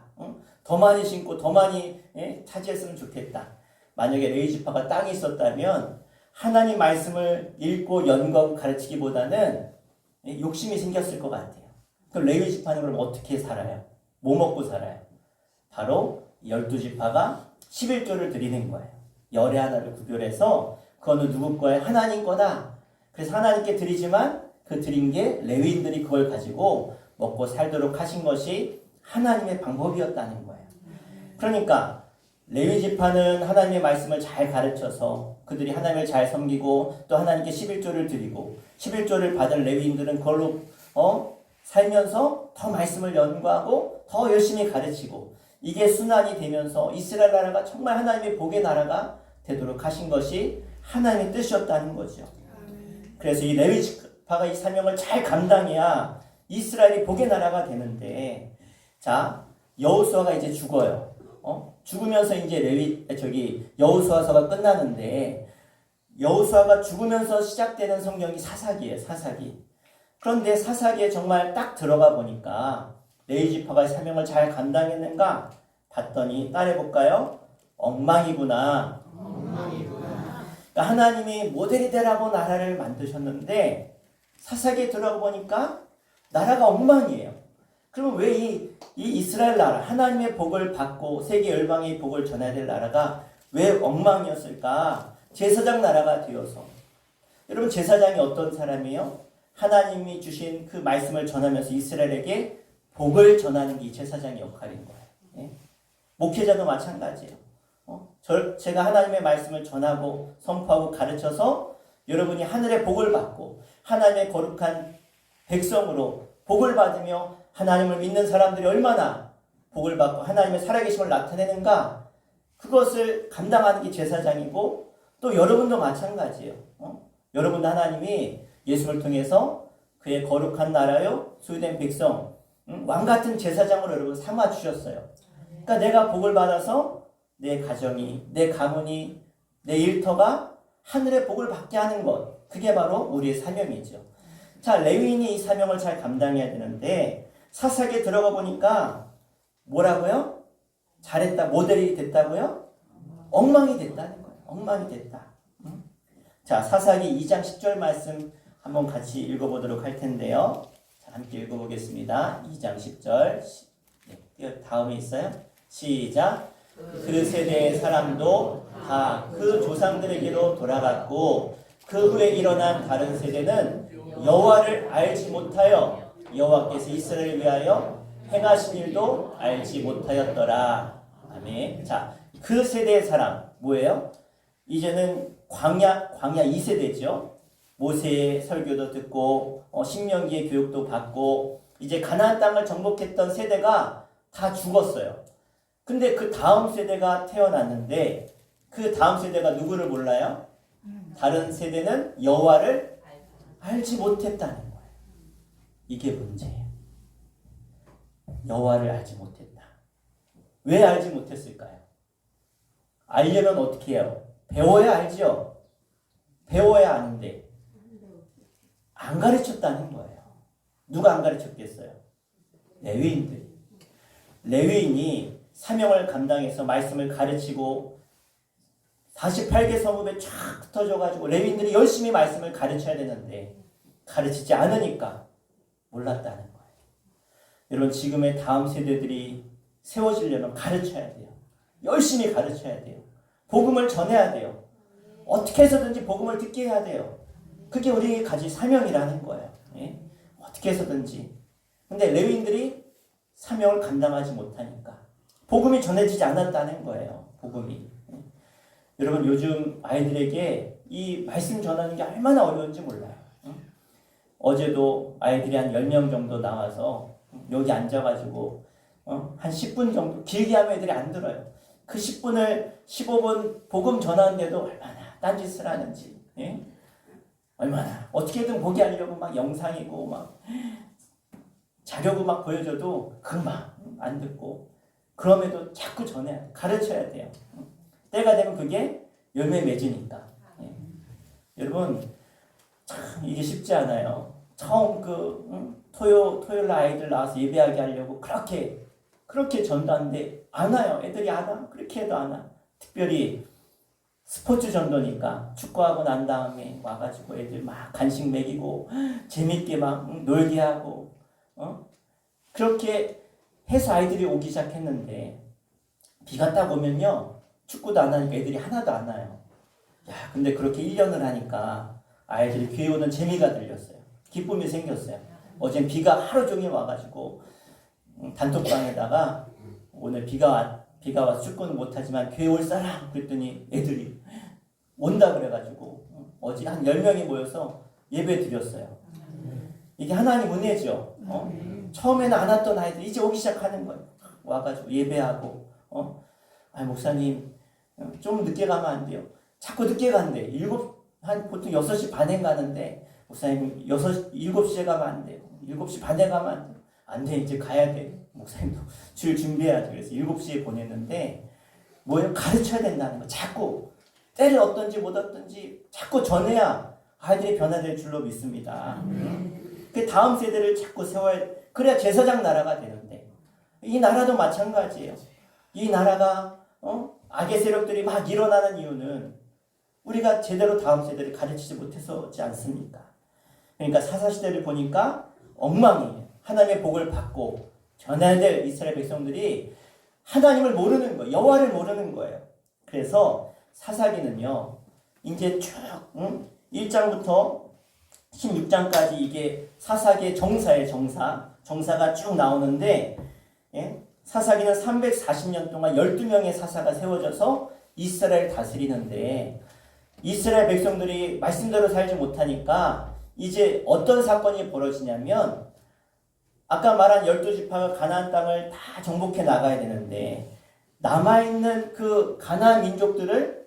더 많이 심고 더 많이 차지했으면 좋겠다. 만약에 레위 지파가 땅이 있었다면 하나님 말씀을 읽고 연구하고 가르치기보다는 욕심이 생겼을 것 같아요. 그럼 레위 지파는 그럼 어떻게 살아요? 뭐 먹고 살아요? 바로 12지파가 11조를 드리는 거예요. 열의 하나를 구별해서 그거는 누구 거예요? 하나님 거다. 그래서 하나님께 드리지만 그 드린 게 레위인들이 그걸 가지고 먹고 살도록 하신 것이 하나님의 방법이었다는 거예요. 그러니까 레위 지파는 하나님의 말씀을 잘 가르쳐서 그들이 하나님을 잘 섬기고 또 하나님께 11조를 드리고 11조를 받은 레위인들은 그걸로 살면서 더 말씀을 연구하고 더 열심히 가르치고, 이게 순환이 되면서 이스라엘 나라가 정말 하나님의 복의 나라가 되도록 하신 것이 하나님의 뜻이었다는 거죠. 그래서 이 레위 지파가 이 사명을 잘 감당해야 이스라엘이 복의 나라가 되는데, 자, 여호수아가 이제 죽어요. 죽으면서 이제 여호수아서가 끝나는데 여호수아가 죽으면서 시작되는 성경이 사사기예요. 사사기. 그런데 사사기에 정말 딱 들어가 보니까 레위 지파가 사명을 잘 감당했는가 봤더니 따라해볼까요? 엉망이구나. 그러니까 하나님이 모델이 되라고 나라를 만드셨는데 사사기에 들어가 보니까 나라가 엉망이에요. 그러면 왜 이 이스라엘 나라, 하나님의 복을 받고 세계 열방의 복을 전해야 될 나라가 왜 엉망이었을까? 제사장 나라가 되어서. 여러분, 제사장이 어떤 사람이에요? 하나님이 주신 그 말씀을 전하면서 이스라엘에게 복을 전하는 게 제사장의 역할인 거예요. 예? 목회자도 마찬가지예요. 제가 하나님의 말씀을 전하고 선포하고 가르쳐서 여러분이 하늘의 복을 받고 하나님의 거룩한 백성으로 복을 받으며 하나님을 믿는 사람들이 얼마나 복을 받고 하나님의 살아계심을 나타내는가, 그것을 감당하는 게 제사장이고, 또 여러분도 마찬가지예요. 여러분도 하나님이 예수를 통해서 그의 거룩한 나라요 소유된 백성, 왕같은 제사장으로 여러분 삼아주셨어요. 그러니까 내가 복을 받아서 내 가정이, 내 가문이, 내 일터가 하늘의 복을 받게 하는 것, 그게 바로 우리의 사명이죠. 자, 레위인이 이 사명을 잘 감당해야 되는데 사사기에 들어가 보니까 뭐라고요? 잘했다, 모델이 됐다고요? 엉망이 됐다는 거예요. 엉망이 됐다. 자, 사사기 2장 10절 말씀 한번 같이 읽어보도록 할 텐데요. 자, 함께 읽어보겠습니다. 2장 10절. 다음에 있어요. 시작. 그 세대의 사람도 다 그 조상들에게로 돌아갔고 그 후에 일어난 다른 세대는 여호와를 알지 못하여 여호와께서 이스라엘을 위하여 행하신 일도 알지 못하였더라. 아멘. 자, 그 세대의 사람 뭐예요? 이제는 광야 2세대죠. 모세의 설교도 듣고 신명기의 교육도 받고 이제 가나안 땅을 정복했던 세대가 다 죽었어요. 근데 그 다음 세대가 태어났는데 그 다음 세대가 누구를 몰라요? 다른 세대는 여호와를 알지 못했다는 거예요. 이게 문제예요. 여호와를 알지 못했다. 왜 알지 못했을까요? 알려면 어떻게 해요? 배워야 알죠. 배워야 아는데 안 가르쳤다는 거예요. 누가 안 가르쳤겠어요? 레위인들이. 레위인이 사명을 감당해서 말씀을 가르치고 48개 성읍에 쫙 흩어져가지고 레위인들이 열심히 말씀을 가르쳐야 되는데 가르치지 않으니까 몰랐다는 거예요. 여러분, 지금의 다음 세대들이 세워지려면 가르쳐야 돼요. 열심히 가르쳐야 돼요. 복음을 전해야 돼요. 어떻게 해서든지 복음을 듣게 해야 돼요. 그게 우리에게 가질 사명이라는 거예요. 예? 어떻게 해서든지. 근데 레위인들이 사명을 감당하지 못하니까 복음이 전해지지 않았다는 거예요. 복음이. 여러분, 요즘 아이들에게 이 말씀 전하는 게 얼마나 어려운지 몰라요. 어제도 아이들이 한 10명 정도 나와서 여기 앉아가지고 한 10분 정도 길게 하면 애들이 안 들어요. 그 10분을 15분 복음 전하는데도 얼마나 딴짓을 하는지, 예? 얼마나 어떻게든 보게 하려고 막 영상이고 막 자료고 막 보여줘도 금방 안 듣고, 그럼에도 자꾸 전해야 돼. 가르쳐야 돼요. 때가 되면 그게 열매 맺으니까. 예. 여러분, 참 이게 쉽지 않아요. 처음 토요일 날 아이들 나와서 예배하게 하려고 그렇게 전도하는데 안 와요. 애들이 안 와. 그렇게 해도 안 와. 특별히 스포츠 전도니까 축구하고 난 다음에 와가지고 애들 막 간식 먹이고 재밌게 막 놀게 하고 그렇게 해서 아이들이 오기 시작했는데 비가 딱 오면요 축구도 안 하니까 애들이 하나도 안 와요. 야, 근데 그렇게 1년을 하니까 아이들이 교회 오는 재미가 들렸어요. 기쁨이 생겼어요. 어젠 비가 하루 종일 와가지고 단톡방에다가 오늘 비가 와서 축구는 못하지만 교회 올 사람 그랬더니 애들이 온다 그래가지고 어제 한 10명이 모여서 예배 드렸어요. 이게 하나님 은혜죠. 처음에는 안 왔던 아이들 이제 오기 시작하는 거예요. 와가지고 예배하고 목사님 좀 늦게 가면 안 돼요. 자꾸 늦게 간대. 보통 6시 반에 가는데 목사님 7시에 가면 안 돼요. 7시 반에 가면 안 돼요. 안 돼, 이제 가야 돼. 목사님도 줄 준비해야지. 그래서 7시에 보냈는데 뭐예요? 가르쳐야 된다는 거. 자꾸 때를 얻든지 못 얻든지 자꾸 전해야 아이들이 변화될 줄로 믿습니다. 그 다음 세대를 자꾸 세워야, 그래야 제사장 나라가 되는데, 이 나라도 마찬가지예요. 이 나라가 악의 세력들이 막 일어나는 이유는 우리가 제대로 다음 세대를 가르치지 못해서지 않습니까? 그러니까 사사시대를 보니까 엉망이에요. 하나님의 복을 받고 전해야 될 이스라엘 백성들이 하나님을 모르는 거예요. 여호와를 모르는 거예요. 그래서 사사기는요, 이제 쭉 1장부터 16장까지 이게 사사기의 정사예요. 정사가 쭉 나오는데, 예? 사사기는 340년 동안 12명의 사사가 세워져서 이스라엘을 다스리는데, 이스라엘 백성들이 말씀대로 살지 못하니까 이제 어떤 사건이 벌어지냐면, 아까 말한 12지파가 가나안 땅을 다 정복해 나가야 되는데, 남아있는 그 가나안 민족들을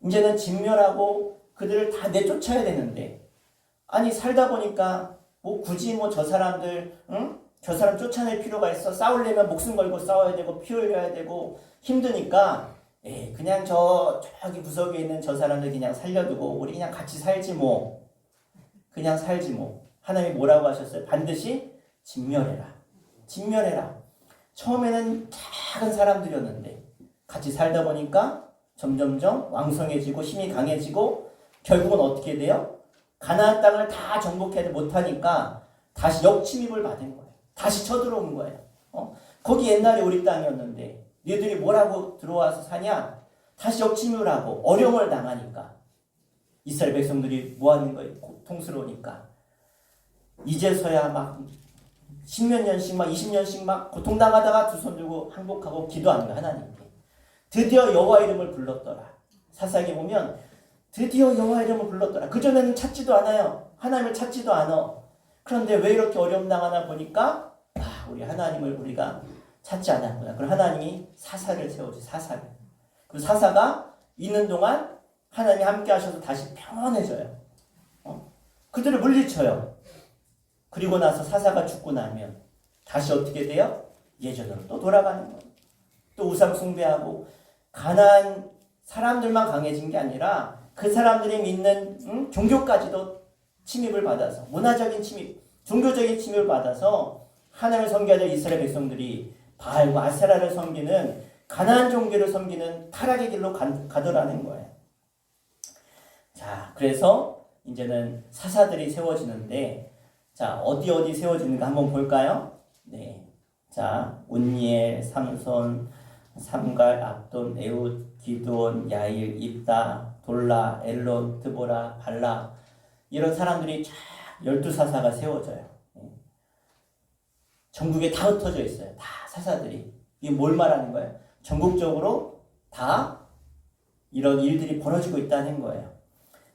이제는 진멸하고 그들을 다 내쫓아야 되는데, 아니 살다 보니까 뭐 굳이 뭐 저 사람들 저 사람 쫓아낼 필요가 있어? 싸우려면 목숨 걸고 싸워야 되고 피 흘려야 되고 힘드니까 그냥 저기 구석에 있는 저 사람들 그냥 살려두고 우리 그냥 같이 살지 뭐. 그냥 살지 뭐. 하나님이 뭐라고 하셨어요? 반드시 진멸해라. 진멸해라. 처음에는 작은 사람들이었는데 같이 살다 보니까 점점점 왕성해지고 힘이 강해지고 결국은 어떻게 돼요? 가나안 땅을 다 정복해 못하니까 다시 역침입을 받은 거예요. 다시 쳐들어온 거예요. 거기 옛날에 우리 땅이었는데 너희들이 뭐라고 들어와서 사냐? 다시 역침입을 하고 어려움을 당하니까 이스라엘 백성들이 뭐 하는 거예요? 고통스러우니까 이제서야 막 10몇 년씩 막 20년씩 막 고통당하다가 두 손 들고 항복하고 기도하는 거예요. 하나님께. 드디어 여호와 이름을 불렀더라. 사사기 보면 드디어 여호와 이름을 불렀더라. 그전에는 찾지도 않아요. 하나님을 찾지도 않아. 그런데 왜 이렇게 어려움 당하나 보니까 우리 하나님을 우리가 찾지 않았구나. 그럼 하나님이 사사를 세워줘. 사사를. 그 사사가 있는 동안 하나님이 함께 하셔서 다시 평안해져요. 그들을 물리쳐요. 그리고 나서 사사가 죽고 나면 다시 어떻게 돼요? 예전으로 또 돌아가는 거예요. 또 우상 숭배하고 가나안 사람들만 강해진 게 아니라 그 사람들이 믿는 종교까지도 침입을 받아서 문화적인 침입, 종교적인 침입을 받아서 하나님을 섬겨야 될 이스라엘 백성들이 바알과 아세라를 섬기는 가나안 종교를 섬기는 타락의 길로 가더라는 거예요. 자, 그래서 이제는 사사들이 세워지는데, 자, 어디 세워지는가 한번 볼까요? 네. 자, 운니엘, 삼손, 삼갈, 압돈, 에훗, 기드온, 야일, 입다, 돌라, 엘론, 드보라, 발라, 이런 사람들이 쫙 12사사가 세워져요. 전국에 다 흩어져 있어요. 다 사사들이. 이게 뭘 말하는 거예요? 전국적으로 다 이런 일들이 벌어지고 있다는 거예요.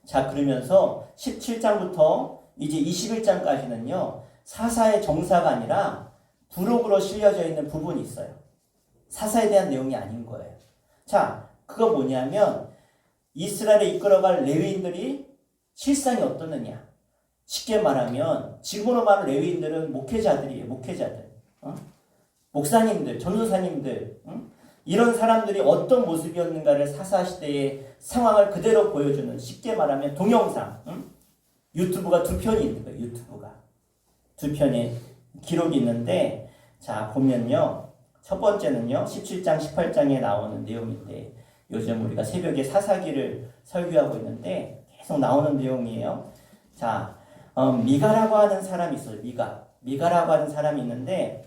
자, 그러면서 17장부터 이제 21장까지는요, 사사의 정사가 아니라 부록으로 실려져 있는 부분이 있어요. 사사에 대한 내용이 아닌 거예요. 자, 그거 뭐냐면 이스라엘을 이끌어갈 레위인들이 실상이 어떻느냐. 쉽게 말하면 지금으로 말하는 레위인들은 목회자들이에요. 목회자들. 목사님들, 전도사님들, 이런 사람들이 어떤 모습이었는가를 사사시대의 상황을 그대로 보여주는, 쉽게 말하면 동영상, 유튜브가 2편이 있는 거예요. 유튜브가 2편의 기록이 있는데, 자, 보면요, 첫 번째는요 17장 18장에 나오는 내용인데, 요즘 우리가 새벽에 사사기를 설교하고 있는데 계속 나오는 내용이에요. 자, 미가라고 하는 사람이 있어요. 미가라고 하는 사람이 있는데,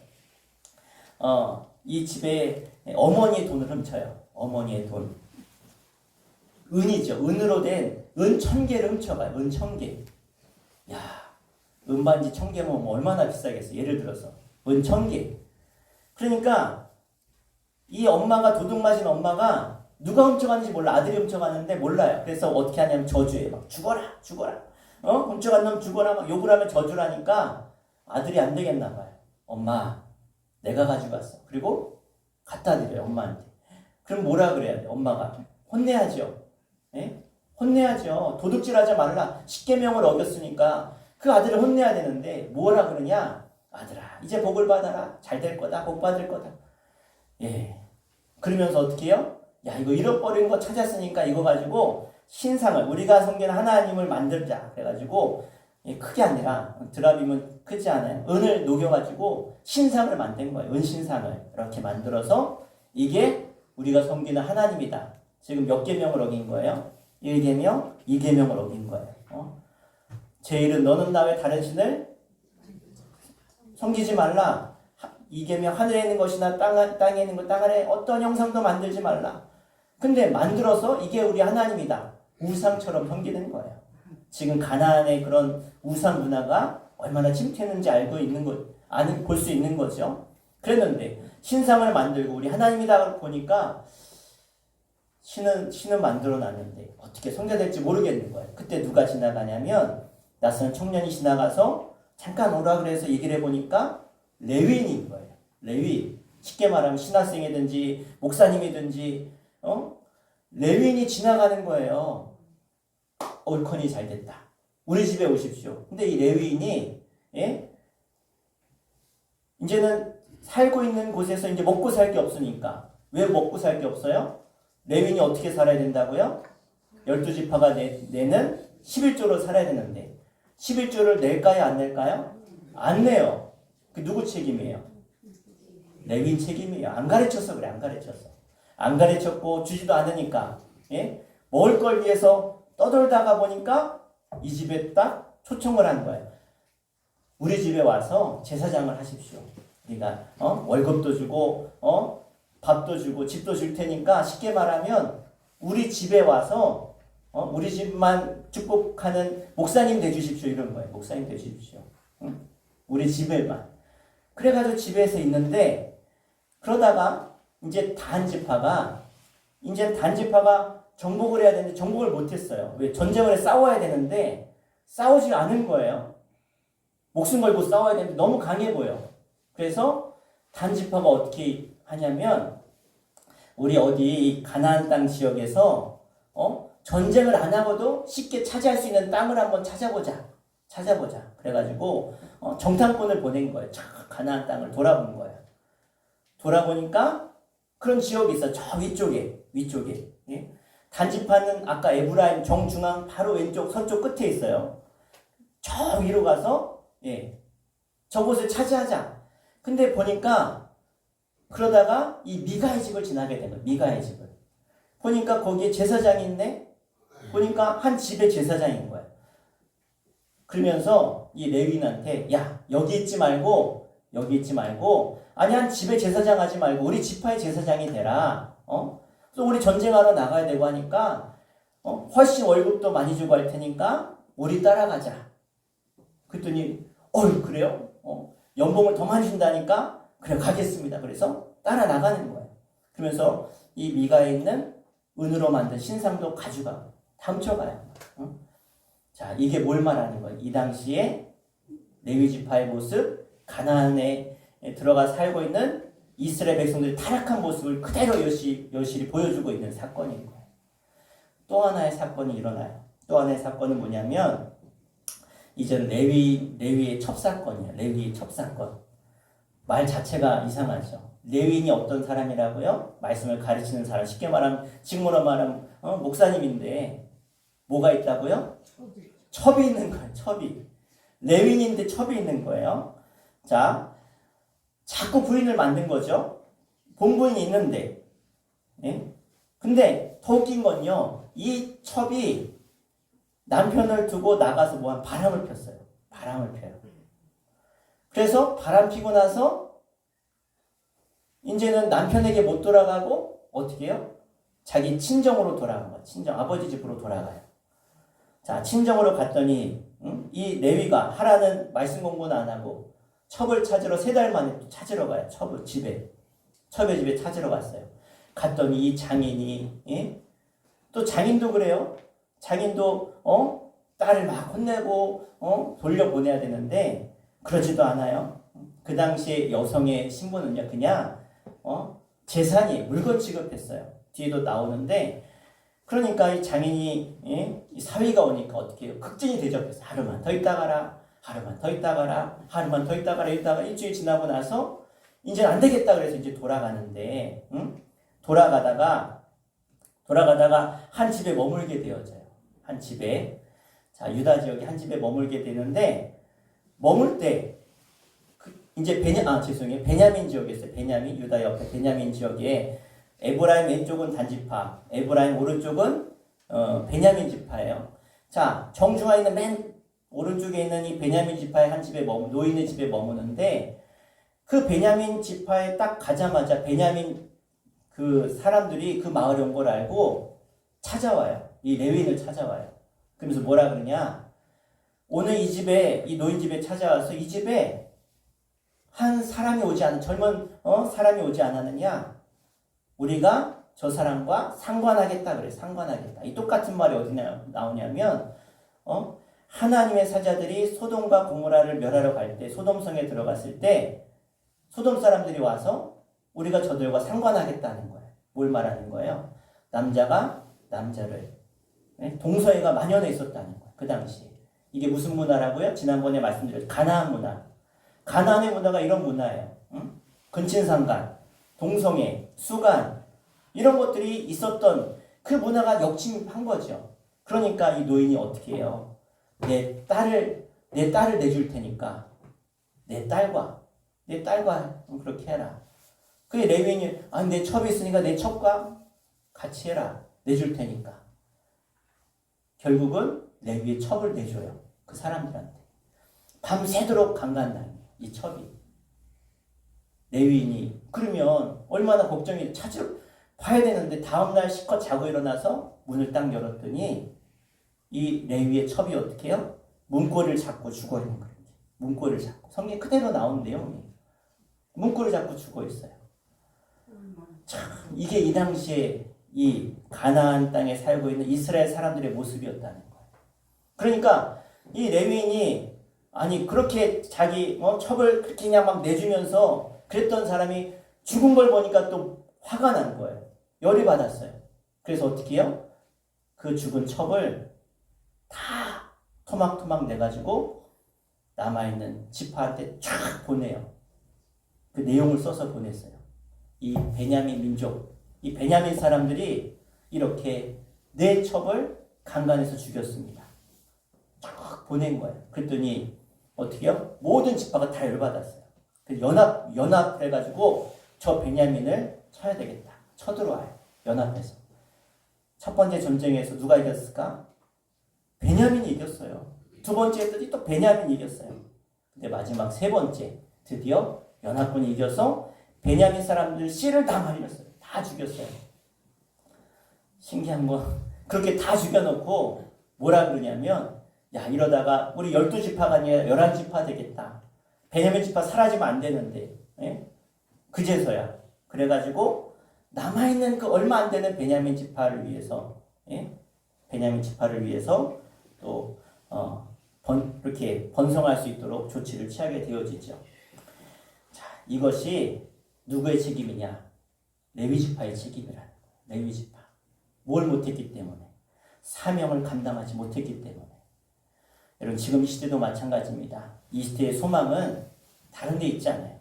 이 집에 어머니의 돈을 훔쳐요. 어머니의 돈. 은이죠. 은으로 된 은 1000개를 훔쳐가요. 은 1000개. 야, 은반지 1000개면 얼마나 비싸겠어. 예를 들어서 은 1000개. 그러니까 이 엄마가, 도둑 맞은 엄마가 누가 훔쳐갔는지 몰라. 아들이 훔쳐갔는데 몰라요. 그래서 어떻게 하냐면 저주해. 막 죽어라. 훔쳐간 놈 죽어라. 막 욕을 하면 저주라니까 아들이 안 되겠나 봐요. 엄마, 내가 가져갔어. 그리고 갖다 드려요. 엄마한테. 그럼 뭐라 그래야 돼? 엄마가 혼내야죠. 예? 혼내야죠. 도둑질하지 말라. 십계명을 어겼으니까 그 아들을 혼내야 되는데 뭐라 그러냐? 아들아, 이제 복을 받아라. 잘 될 거다. 복 받을 거다. 예. 그러면서 어떻게 해요? 야, 이거 잃어버린 거 찾았으니까 이거 가지고 신상을, 우리가 섬기는 하나님을 만들자. 그래가지고 크게 아니라 드라빔은 크지 않아요. 은을 녹여가지고 신상을 만든 거예요. 은신상을 이렇게 만들어서 이게 우리가 섬기는 하나님이다. 지금 몇 계명을 어긴 거예요? 1계명, 2계명을 어긴 거예요. 제1은 너는 나 외 다른 신을 섬기지 말라. 2계명 하늘에 있는 것이나 땅에 있는 것, 땅 아래 어떤 형상도 만들지 말라. 근데 만들어서 이게 우리 하나님이다. 우상처럼 섬기는 거예요. 지금 가나안의 그런 우상 문화가 얼마나 침투했는지 알고 있는 것, 볼 수 있는 거죠. 그랬는데 신상을 만들고 우리 하나님이다 보니까 신은 만들어 놨는데 어떻게 섬겨야 될지 모르겠는 거예요. 그때 누가 지나가냐면 낯선 청년이 지나가서 잠깐 오라 그래서 얘기를 해보니까 레위인인 거예요. 레위. 쉽게 말하면 신학생이든지 목사님이든지 레위인이 지나가는 거예요. 올컨이 잘 됐다. 우리 집에 오십시오. 근데 이 레위인이 이제는 살고 있는 곳에서 이제 먹고 살 게 없으니까. 왜 먹고 살 게 없어요? 레위인이 어떻게 살아야 된다고요? 12지파가 내는 11조로 살아야 되는데 11조를 낼까요? 안 낼까요? 안 내요. 그 누구 책임이에요? 레위인 책임이에요. 안 가르쳐서 그래. 안 가르쳤어. 안 가르쳤고 주지도 않으니까 먹을 걸 위해서 떠돌다가 보니까 이 집에 딱 초청을 한 거예요. 우리 집에 와서 제사장을 하십시오. 그러니까 월급도 주고 밥도 주고 집도 줄 테니까 쉽게 말하면 우리 집에 와서 우리 집만 축복하는 목사님 되주십시오. 이런 거예요. 목사님 되주십시오. 응? 우리 집에만. 그래가지고 집에서 있는데 그러다가 이제 단지파가 정복을 해야 되는데 정복을 못했어요. 왜? 전쟁을 해 싸워야 되는데 싸우지 않은 거예요. 목숨 걸고 싸워야 되는데 너무 강해 보여. 그래서 단지파가 어떻게 하냐면 우리 어디 가나안 땅 지역에서 전쟁을 안 하고도 쉽게 차지할 수 있는 땅을 한번 찾아보자. 그래가지고 정탐꾼을 보낸 거예요. 가나안 땅을 돌아본 거예요. 돌아보니까 그런 지역이 있어. 저 위쪽에. 예? 단지파는 아까 에브라임 정중앙 바로 왼쪽 서쪽 끝에 있어요. 저 위로 가서 저곳을 차지하자. 근데 보니까 그러다가 이 미가의 집을 지나게 된 거예요. 미가의 집을. 보니까 거기에 제사장이 있네. 보니까 한 집의 제사장인 거예요. 그러면서 이 레위인한테 야 여기 있지 말고 아니 한 집의 제사장 하지 말고 우리 지파의 제사장이 되라. 그래서 우리 전쟁하러 나가야 되고 하니까 훨씬 월급도 많이 주고 할 테니까 우리 따라가자. 그랬더니 그래요? 연봉을 더 많이 준다니까? 그래 가겠습니다. 그래서 따라 나가는 거예요. 그러면서 이 미가에 있는 은으로 만든 신상도 가져가고 다 훔쳐가요. 자, 이게 뭘 말하는 거예요? 이 당시에 레위 지파의 모습, 가나안에 들어가 살고 있는 이스라엘 백성들의 타락한 모습을 그대로 여실히 보여주고 있는 사건인 거예요. 또 하나의 사건이 일어나요. 또 하나의 사건은 뭐냐면 이제는 레위의 첩사건이에요. 레위의 첩사건. 말 자체가 이상하죠. 레위인이 어떤 사람이라고요? 말씀을 가르치는 사람. 쉽게 말하면 직무로 말하면 목사님인데 뭐가 있다고요? 첩이 있는 거예요. 첩이. 레위인인데 첩이 있는 거예요. 자, 자꾸 부인을 만든 거죠. 본부인이 있는데. 근데 더 웃긴 건요. 이 첩이 남편을 두고 나가서 뭐한 바람을 폈어요. 바람을 펴요. 그래서 바람 피고 나서 이제는 남편에게 못 돌아가고 어떻게 해요? 자기 친정으로 돌아간 거예요. 친정 아버지 집으로 돌아가요. 자, 친정으로 갔더니 이 레위가 하라는 말씀 공부는 안 하고 첩을 찾으러 3달 만에 또 찾으러 가요. 첩의 집에 찾으러 갔어요. 갔더니 이 장인이 또 장인도 그래요. 장인도 딸을 막 혼내고 돌려보내야 되는데 그러지도 않아요. 그 당시에 여성의 신분은요 그냥 재산이 물건 취급했어요. 뒤에도 나오는데 그러니까 이 장인이 이 사위가 오니까 어떻게 해요? 극진히 대접해서 하루만 더 있다 가라. 하루만 더 있다 가라. 하루만 더 있다 가라. 이러다가 일주일 지나고 나서 이제 안 되겠다 그래서 이제 돌아가는데, 돌아가다가 한 집에 머물게 되어져요. 한 집에. 자, 유다 지역의 한 집에 머물게 되는데, 머물 때, 이제 베냐민 지역이었어요. 베냐민, 유다 옆에 베냐민 지역에 에브라임 왼쪽은 단지파, 에브라임 오른쪽은 베냐민 지파예요. 자, 정중앙에 있는 맨 오른쪽에 있는 이 베냐민 지파의 한 집에 노인의 집에 머무는데 그 베냐민 지파에 딱 가자마자 베냐민 그 사람들이 그 마을에 온 걸 알고 찾아와요. 이 레위인을 찾아와요. 그러면서 뭐라 그러냐? 오늘 이 집에 이 노인 집에 찾아와서 이 집에 한 사람이 오지 않은 젊은 사람이 오지 않았느냐? 우리가 저 사람과 상관하겠다 그래. 상관하겠다. 이 똑같은 말이 어디 나오냐면 하나님의 사자들이 소돔과 고모라를 멸하러 갈 때 소돔성에 들어갔을 때 소돔 사람들이 와서 우리가 저들과 상관하겠다는 거예요. 뭘 말하는 거예요? 남자가 남자를 동서애가 만연해 있었다는 거예요. 그 당시에. 이게 무슨 문화라고요? 지난번에 말씀드렸죠. 가나안 문화. 가나안의 문화가 이런 문화예요. 근친상간, 동성애, 수간 이런 것들이 있었던 그 문화가 역침한 거죠. 그러니까 이 노인이 어떻게 해요? 내 딸을 내줄 테니까 내 딸과 그렇게 해라. 그 레위인이 내 첩이 있으니까 내 첩과 같이 해라. 내줄 테니까. 결국은 레위의 첩을 내줘요. 그 사람들한테. 밤새도록 강간당해요. 이 첩이. 레위인이 그러면 얼마나 걱정이 봐야 되는데 다음날 실컷 자고 일어나서 문을 딱 열었더니 이 레위의 첩이 어떻게 해요? 문고리를 잡고 죽어있는 거예요. 문고리를 잡고. 성경에 그대로 나온 내용이에요. 문고리를 잡고 죽어있어요. 참 이게 이 당시에 이 가나안 땅에 살고 있는 이스라엘 사람들의 모습이었다는 거예요. 그러니까 이 레위인이 그렇게 자기 첩을 그렇게 그냥 막 내주면서 그랬던 사람이 죽은 걸 보니까 또 화가 난 거예요. 열이 받았어요. 그래서 어떻게 해요? 그 죽은 첩을 다 토막토막 내가지고 남아있는 지파한테 쫙 보내요. 그 내용을 써서 보냈어요. 이 베냐민 민족, 이 베냐민 사람들이 이렇게 내 첩을 강간해서 죽였습니다. 쫙 보낸 거예요. 그랬더니 어떻게 해요? 모든 지파가 다 열받았어요. 연합해가지고 저 베냐민을 쳐야 되겠다. 쳐들어와요. 연합해서. 첫 번째 전쟁에서 누가 이겼을까? 베냐민이 이겼어요. 두 번째 했더니 또 베냐민이 이겼어요. 근데 마지막 세 번째 드디어 연합군이 이겨서 베냐민 사람들 씨를 다 말렸어요. 다 죽였어요. 신기한 거 그렇게 다 죽여놓고 뭐라 그러냐면 이러다가 우리 12지파가 아니라 11지파 되겠다. 베냐민 지파 사라지면 안 되는데 그제서야 그래가지고 남아있는 그 얼마 안 되는 베냐민 지파를 위해서 또 이렇게 번성할 수 있도록 조치를 취하게 되어지죠. 자, 이것이 누구의 책임이냐? 레위 지파의 책임이라는 거예요. 레위 지파. 뭘 못했기 때문에. 사명을 감당하지 못했기 때문에. 여러분 지금 이 시대도 마찬가지입니다. 이 시대의 소망은 다른 데 있지 않아요.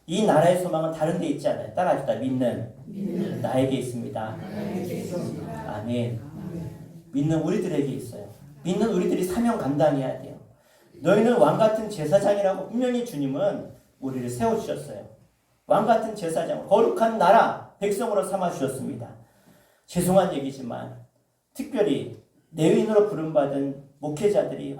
이 나라의 소망은 다른 데 있지 않아요. 따라합시다. 믿는 나에게 있습니다. 아멘. 믿는 우리들에게 있어요. 믿는 우리들이 사명 감당해야 돼요. 너희는 왕같은 제사장이라고 분명히 주님은 우리를 세워주셨어요. 왕같은 제사장, 거룩한 나라, 백성으로 삼아주셨습니다. 죄송한 얘기지만 특별히 레위인으로 부름받은 목회자들이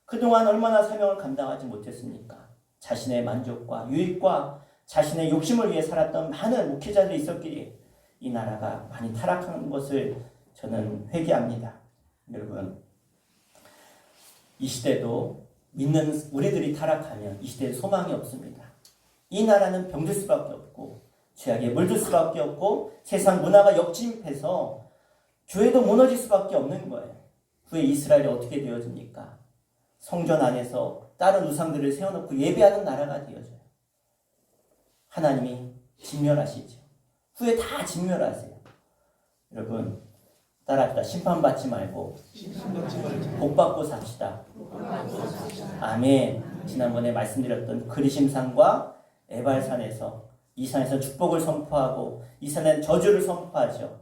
그동안 얼마나 사명을 감당하지 못했습니까? 자신의 만족과 유익과 자신의 욕심을 위해 살았던 많은 목회자들이 있었기에 이 나라가 많이 타락한 것을 저는 회개합니다. 여러분, 이 시대도 믿는 우리들이 타락하면 이 시대에 소망이 없습니다. 이 나라는 병들 수밖에 없고 죄악에 물들 수밖에 없고 세상 문화가 역침해서 교회도 무너질 수밖에 없는 거예요. 후에 이스라엘이 어떻게 되어집니까? 성전 안에서 다른 우상들을 세워놓고 예배하는 나라가 되어져요. 하나님이 진멸하시죠. 후에 다 진멸하세요. 여러분 따라합시다. 심판받지 말고 복 받고 삽시다. 아멘. 지난번에 말씀드렸던 그리심산과 에발산에서 이 산에서 축복을 선포하고 이 산에는 저주를 선포하죠.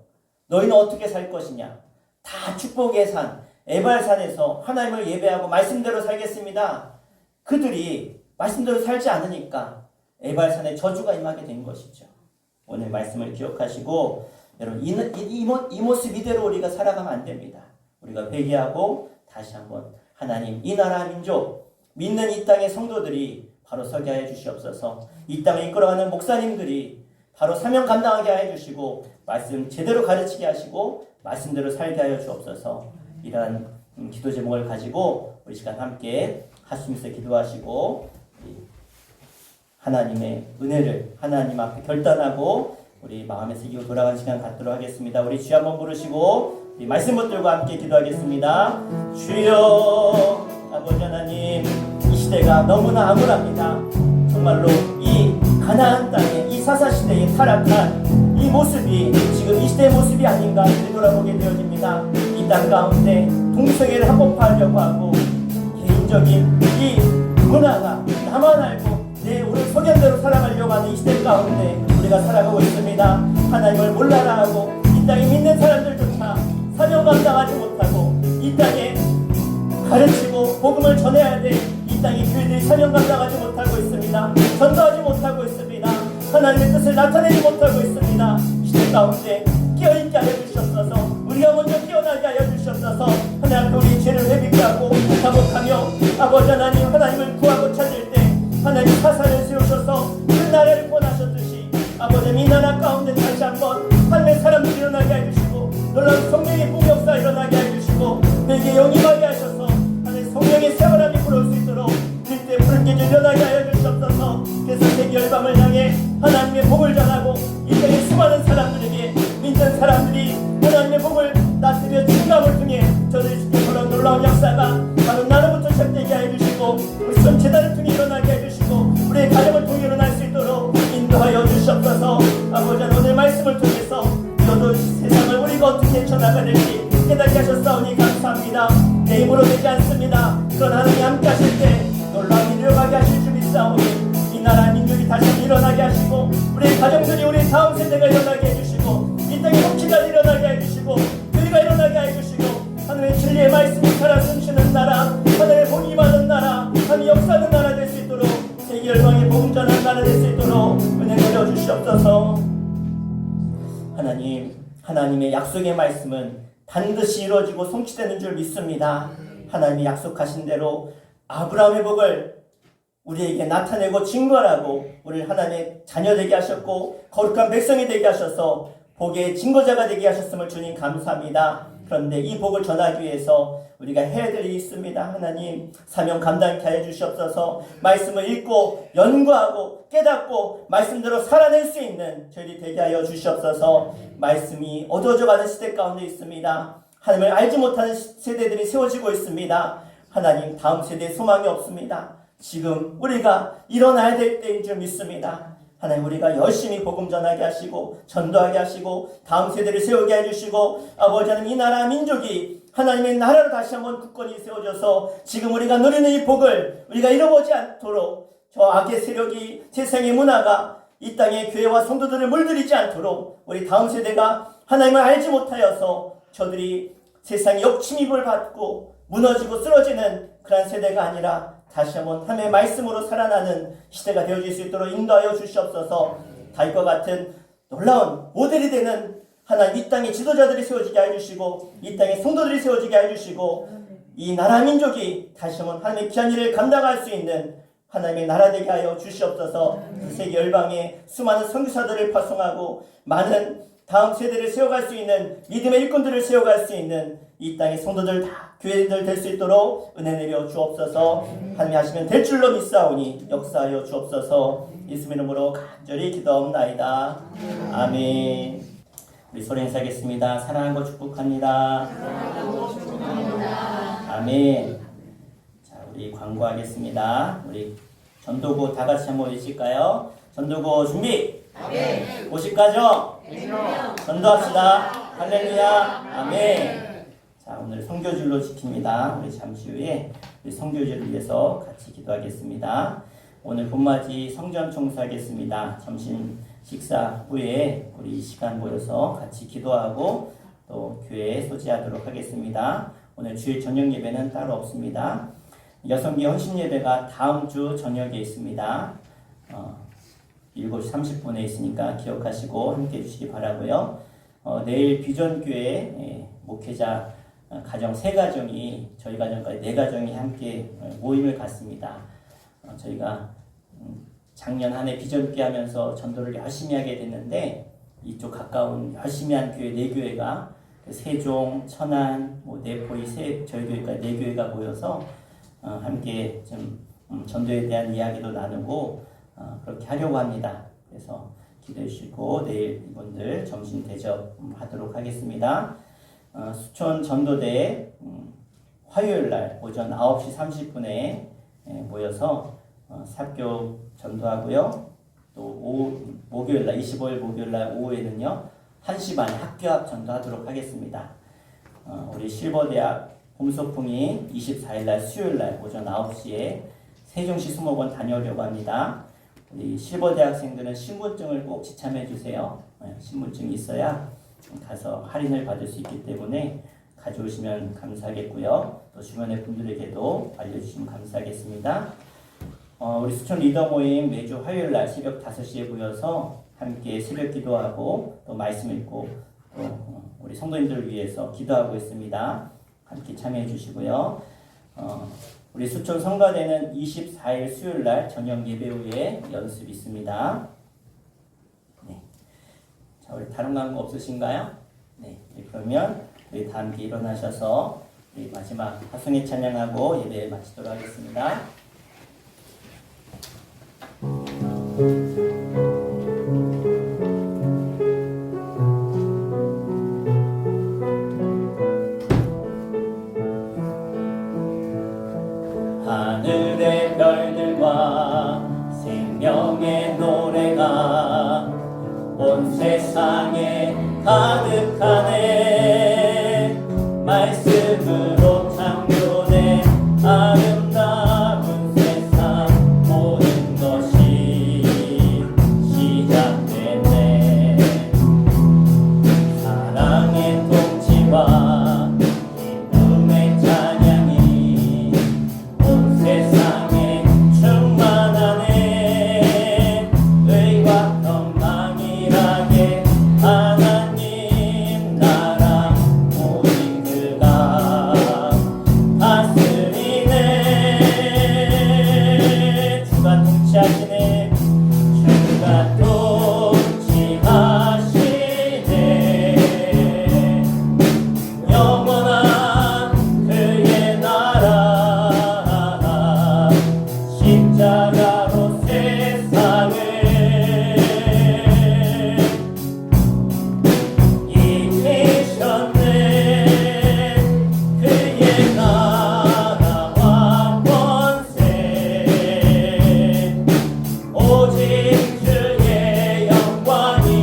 너희는 어떻게 살 것이냐? 다 축복의 산 에발산에서 하나님을 예배하고 말씀대로 살겠습니다. 그들이 말씀대로 살지 않으니까 에발산에 저주가 임하게 된 것이죠. 오늘 말씀을 기억하시고 여러분 이 모습 이대로 우리가 살아가면 안 됩니다. 우리가 회개하고 다시 한번 하나님 이 나라 민족 믿는 이 땅의 성도들이 바로 서게 하여 주시옵소서. 이 땅을 이끌어가는 목사님들이 바로 사명 감당하게 하여 주시고 말씀 제대로 가르치게 하시고 말씀대로 살게 하여 주옵소서. 이러한 기도 제목을 가지고 우리 시간 함께 하시면서 기도하시고 하나님의 은혜를 하나님 앞에 결단하고 우리 마음에 새기고 돌아가는 시간 갖도록 하겠습니다. 우리 주여 한번 부르시고 우리 말씀 붙들과 함께 기도하겠습니다. 주여 아버지 하나님 이 시대가 너무나 암울합니다. 정말로 이 가나안 땅에 이 사사시대에 타락한 이 모습이 지금 이 시대의 모습이 아닌가 되돌아보게 되어집니다. 이 땅 가운데 동성애를 합법화하려고 하고 개인적인 이 문화가 나만 알고 내 옳은 소견대로 살아가려고 하는 이 시대 가운데 우리가 살아가고 있습니다. 하나님을 몰라라 하고 이 땅에 믿는 사람들조차 사명 감당하지 못하고 이 땅에 가르치고 복음을 전해야 될 이 땅의 교회들이 사명 감당하지 못하고 있습니다. 전도하지 못하고 있습니다. 하나님의 뜻을 나타내지 못하고 있습니다. 시대 가운데 깨어있게 하여 주시옵소서. 우리가 먼저 깨어나게 하여 주시옵소서. 하나님 우리 죄를 회개하고 자복하며 아버지 하나님 하나님을 구하고 찾을 때 하나님 사사를 세우셔서 그 나라를 권하셨듯이 아버지 이 나라 가운데 다시 한번 하나님의 사람들이 일어나게 해주시고 놀라운 성령의 풍역사 일어나게 해주시고 내게 영입하게 하셔서 하나님 성령의 세월함이 불어올 수 있도록 그때 푸른 계절 일어나게 하여 주시옵소서. 그래서 세계 열방을 향해 하나님의 복을 전하고 이 땅의 수많은 사람들에게 믿는 사람들이 하나님의 복을 나타내며 증감을 통해 저들이 지켜보는 놀라운 역사가 바로 나로부터 시작되게 해주시고 우리 전체단을 통해 일어나게 해주시고 우리의 가정을 통해 일어날 수 있도록 인도하여 주시옵소서. 아버지 오늘 말씀을 통해서 너도 세상을 우리가 어떻게 쳐나가는지 깨닫게 하셨사오니 감사합니다. 내 힘으로 되지 않습니다. 그런 하나님 함께 하실 때 놀라운 일을 일어나게 하실 줄 믿사오니 이 나라 민족이 다시 한번 일어나게 하시고 우리의 가정들이 우리의 다음 세대가 일어나게 해주시고 이 땅의 목치가 일어나게 해주시고 교회가 일어나게 해주시고 하나님의 진리의 말씀이 살아 숨쉬는 나라 하나님의 복이 많은 나라 하나님의 역사하는 나라 될 수 있도록 세계 열방의 복음 전하는 나라 될 수 있도록 은혜 내려주시옵소서. 하나님의 약속의 말씀은 반드시 이루어지고 성취되는 줄 믿습니다. 하나님이 약속하신 대로 아브라함의 복을 우리에게 나타내고 증거하고 우리를 하나님의 자녀 되게 하셨고 거룩한 백성이 되게 하셔서 복의 증거자가 되게 하셨음을 주님 감사합니다. 그런데 이 복을 전하기 위해서 우리가 해야 될 일이 있습니다. 하나님 사명 감당케 하여 주시옵소서. 말씀을 읽고 연구하고 깨닫고 말씀대로 살아낼 수 있는 저희들이 되게 하여 주시옵소서. 말씀이 어두워져가는 시대 가운데 있습니다. 하나님을 알지 못하는 세대들이 세워지고 있습니다. 하나님 다음 세대에 소망이 없습니다. 지금 우리가 일어나야 될 때인 줄 믿습니다. 하나님 우리가 열심히 복음 전하게 하시고 전도하게 하시고 다음 세대를 세우게 해주시고 아버지 하나님 이 나라 민족이 하나님의 나라로 다시 한번 굳건히 세워져서 지금 우리가 누리는 이 복을 우리가 잃어보지 않도록 저 악의 세력이 세상의 문화가 이 땅의 교회와 성도들을 물들이지 않도록 우리 다음 세대가 하나님을 알지 못하여서 저들이 세상의 역침입을 받고 무너지고 쓰러지는 그런 세대가 아니라 다시 한번 하나님의 말씀으로 살아나는 시대가 되어질 수 있도록 인도하여 주시옵소서. 다윗과 같은 놀라운 모델이 되는 하나님 이 땅의 지도자들이 세워지게 해주시고 이 땅의 성도들이 세워지게 해주시고 이 나라 민족이 다시 한번 하나님의 귀한 일을 감당할 수 있는 하나님의 나라 되게 하여 주시옵소서. 세계 열방에 수많은 선교사들을 파송하고 많은 다음 세대를 세워갈 수 있는 믿음의 일꾼들을 세워갈 수 있는 이 땅의 성도들 다 교회들 될 수 있도록 은혜 내려 주옵소서. 하나님이 하시면 될 줄로 믿사오니 역사하여 주옵소서. 예수님 이름으로 간절히 기도하옵나이다. 아멘. 우리 소리 인사하겠습니다. 사랑하고 축복합니다. 아멘. 자, 우리 광고하겠습니다. 우리 전도고 다 같이 한번 외칠까요? 전도고 준비. 아멘. 오십가죠? 전도합시다. 할렐루야. 아멘. 자, 오늘 선교줄로 지킵니다. 우리 잠시 후에 우리 선교지를 위해서 같이 기도하겠습니다. 오늘 봄맞이 성전 청소하겠습니다. 점심 식사 후에 우리 이 시간 모여서 같이 기도하고 또 교회에 소지하도록 하겠습니다. 오늘 주일 저녁 예배는 따로 없습니다. 여성기 헌신 예배가 다음 주 저녁에 있습니다. 7시 30분에 있으니까 기억하시고 함께 해주시기 바라고요. 내일 비전교회 목회자 가정 3가정이 저희 가정까지 4가정이 함께 모임을 갖습니다. 저희가 작년 한 해 비전교회 하면서 전도를 열심히 하게 됐는데 이쪽 가까운 열심히 한 교회 4교회가 세종, 천안, 내포이 저희 교회까지 4교회가 모여서 함께 좀 전도에 대한 이야기도 나누고 그렇게 하려고 합니다. 그래서 기도해 주시고 내일 이분들 점심 대접하도록 하겠습니다. 수촌 전도대 화요일 날 오전 9시 30분에 모여서 삽교 전도하고요. 또 목요일 날 25일 목요일 날 오후에는요 1시 반에 학교 앞 전도하도록 하겠습니다. 우리 실버대학 봄소풍이 24일 날 수요일 날 오전 9시에 세종시 수목원 다녀오려고 합니다. 우리 실버대학생들은 신분증을 꼭 지참해 주세요. 신분증이 있어야 가서 할인을 받을 수 있기 때문에 가져오시면 감사하겠고요. 또 주변의 분들에게도 알려주시면 감사하겠습니다. 우리 수촌 리더 모임 매주 화요일 날 새벽 5시에 모여서 함께 새벽 기도하고 또 말씀 읽고 또 우리 성도님들을 위해서 기도하고 있습니다. 함께 참여해 주시고요. 우리 수촌 성가대는 24일 수요일 날 저녁 예배 후에 연습이 있습니다. 네. 자, 우리 다른 광고 없으신가요? 네. 그러면 우리 다 함께 일어나셔서 우리 마지막 화성의 찬양하고 예배 마치도록 하겠습니다. 하늘의 별들과 생명의 노래가 온 세상에 가득하네. 말씀으로 창조된 아름다운 세상 모든 것이 시작되네. 사랑의 통치와 기쁨의 찬양이 온 세상에 충만하네. 의와 평강이라게 하나님 나라 모든 그가 다스리네. 주가 통치하시네. 주가 통치하시네. 영원한 그의 나라 십자가로 세상을 이기셨네. 그의 나라와 권세 오직 주의 영광이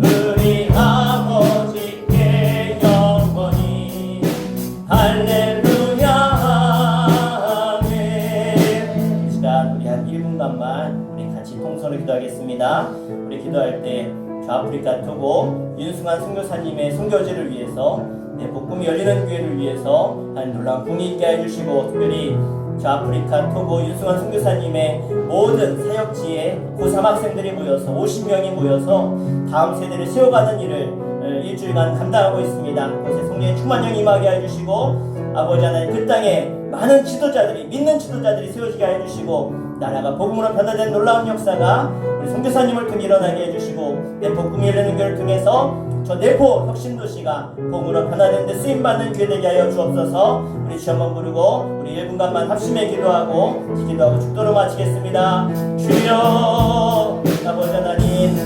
우리 아버지께 영원히 할렐루야 아멘. 이 시간 우리 한 1분간만 우리 같이 통성으로 기도하겠습니다. 우리 기도할 때 아프리카 토고 윤승환 선교사님의 선교지를 위해서 복음이 열리는 교회를 위해서 한 놀라운 공이 있게 해주시고 특별히 아프리카 토고 윤승환 선교사님의 모든 사역지에 고3 학생들이 모여서 50명이 모여서 다음 세대를 세워가는 일을 일주일간 감당하고 있습니다. 그것에 성령의 충만령 임하게 해주시고 아버지 하나님 그 땅에 많은 지도자들이 믿는 지도자들이 세워지게 해주시고 나라가 복음으로 변화된 놀라운 역사가 우리 선교사님을 통해 일어나게 해주시고 내 복음이 열리는 교회를 통해서 저 내포 혁신도시가 복음으로 변화된 데 쓰임받는 교회 되게 하여 주옵소서. 우리 주 한번 부르고 우리 1분간만 합심해 기도하고 죽도록 마치겠습니다. 주여 아버지 하나님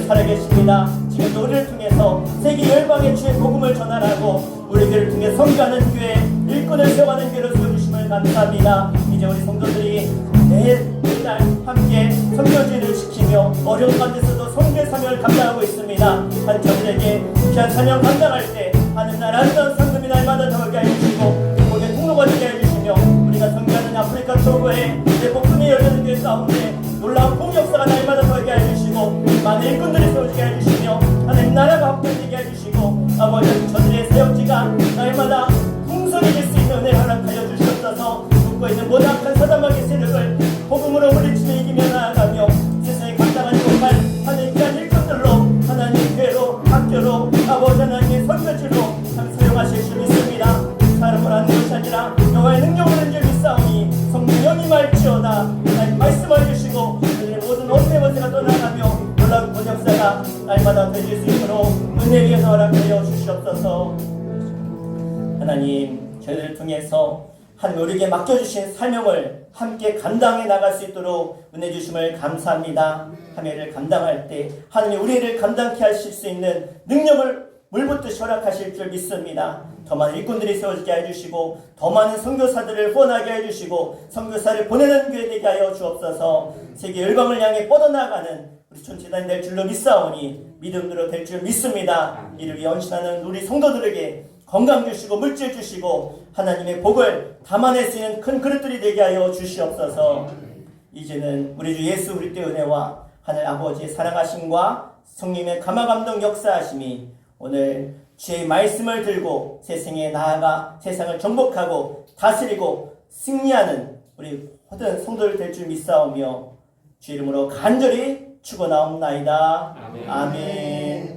살아계십니다. 지금도 우리를 통해서 세계 열방의 주의 복음을 전하라고 우리 교회를 통해 선교하는 교회 일꾼을 세워가는 교회로 세워주심을 감사합니다. 이제 우리 성도들이 매달 함께 선교지를 지키며 어려운 가운데서도 선교의 사명을 감당하고 있습니다. 한 저들에게 귀한 사명 감당할 때 하는 날 아름다운 상급이 날 날마다 더하게 해주시고 거기에 통로가 되게 해주시며 우리가 섬기하는 아프리카 토고에 내 복음이 열리는 교회 가운데 놀라운 폭력사가 날마다 더하게 해주시고 많은 일꾼들이 세워지게 해주시며 하나님 나라가 확장되게 해주시고 아버지 저들의 사역지가 날마다 풍성해질 수 있는 은혜를 허락하여 주시옵소서. 묶고 있는 모든 악한 사단마귀의 세력을 복음으로 물리치며 이기며 나아가며 세상에 감당하지 못할 하나님 귀한 일꾼들로 하나님 교회로 학교로 아버지 하나님의 선교지로 사용하실 줄 믿습니다. 사람을 하는 것이 아니라 여호와의 능력을 하는 줄 믿사오니 성령 연임할지어다. 하나님 말씀해 주시고 우리의 모든 어둠의 권세가 떠나가며 놀라운 번역사가 날마다 되실 수 있도록 은혜 위에서 허락하여 주시옵소서. 하나님 저희를 통해서 하나님 우리에게 맡겨주신 사명을 함께 감당해 나갈 수 있도록 은혜 주심을 감사합니다. 함혜를 감당할 때 하나님 우리를 감당케 하실 수 있는 능력을 물붓듯이 허락하실 줄 믿습니다. 더 많은 일꾼들이 세워지게 해주시고 더 많은 선교사들을 후원하게 해주시고 선교사를 보내는 교회 되게 하여 주옵소서. 세계 열방을 향해 뻗어나가는 우리 촌재단이 될 줄로 믿사오니 믿음대로 될 줄 믿습니다. 이를 위해 헌신하는 우리 성도들에게 건강 주시고 물질 주시고 하나님의 복을 담아낼 수 있는 큰 그릇들이 되게 하여 주시옵소서. 이제는 우리 주 예수 그리스도의 은혜와 하늘 아버지의 사랑하심과 성령의 감화감동 역사하심이 오늘 주의 말씀을 들고 세상에 나아가 세상을 정복하고 다스리고 승리하는 우리 모든 성도들 될 줄 믿사오며 주 이름으로 간절히 축원하옵나이다. 아멘.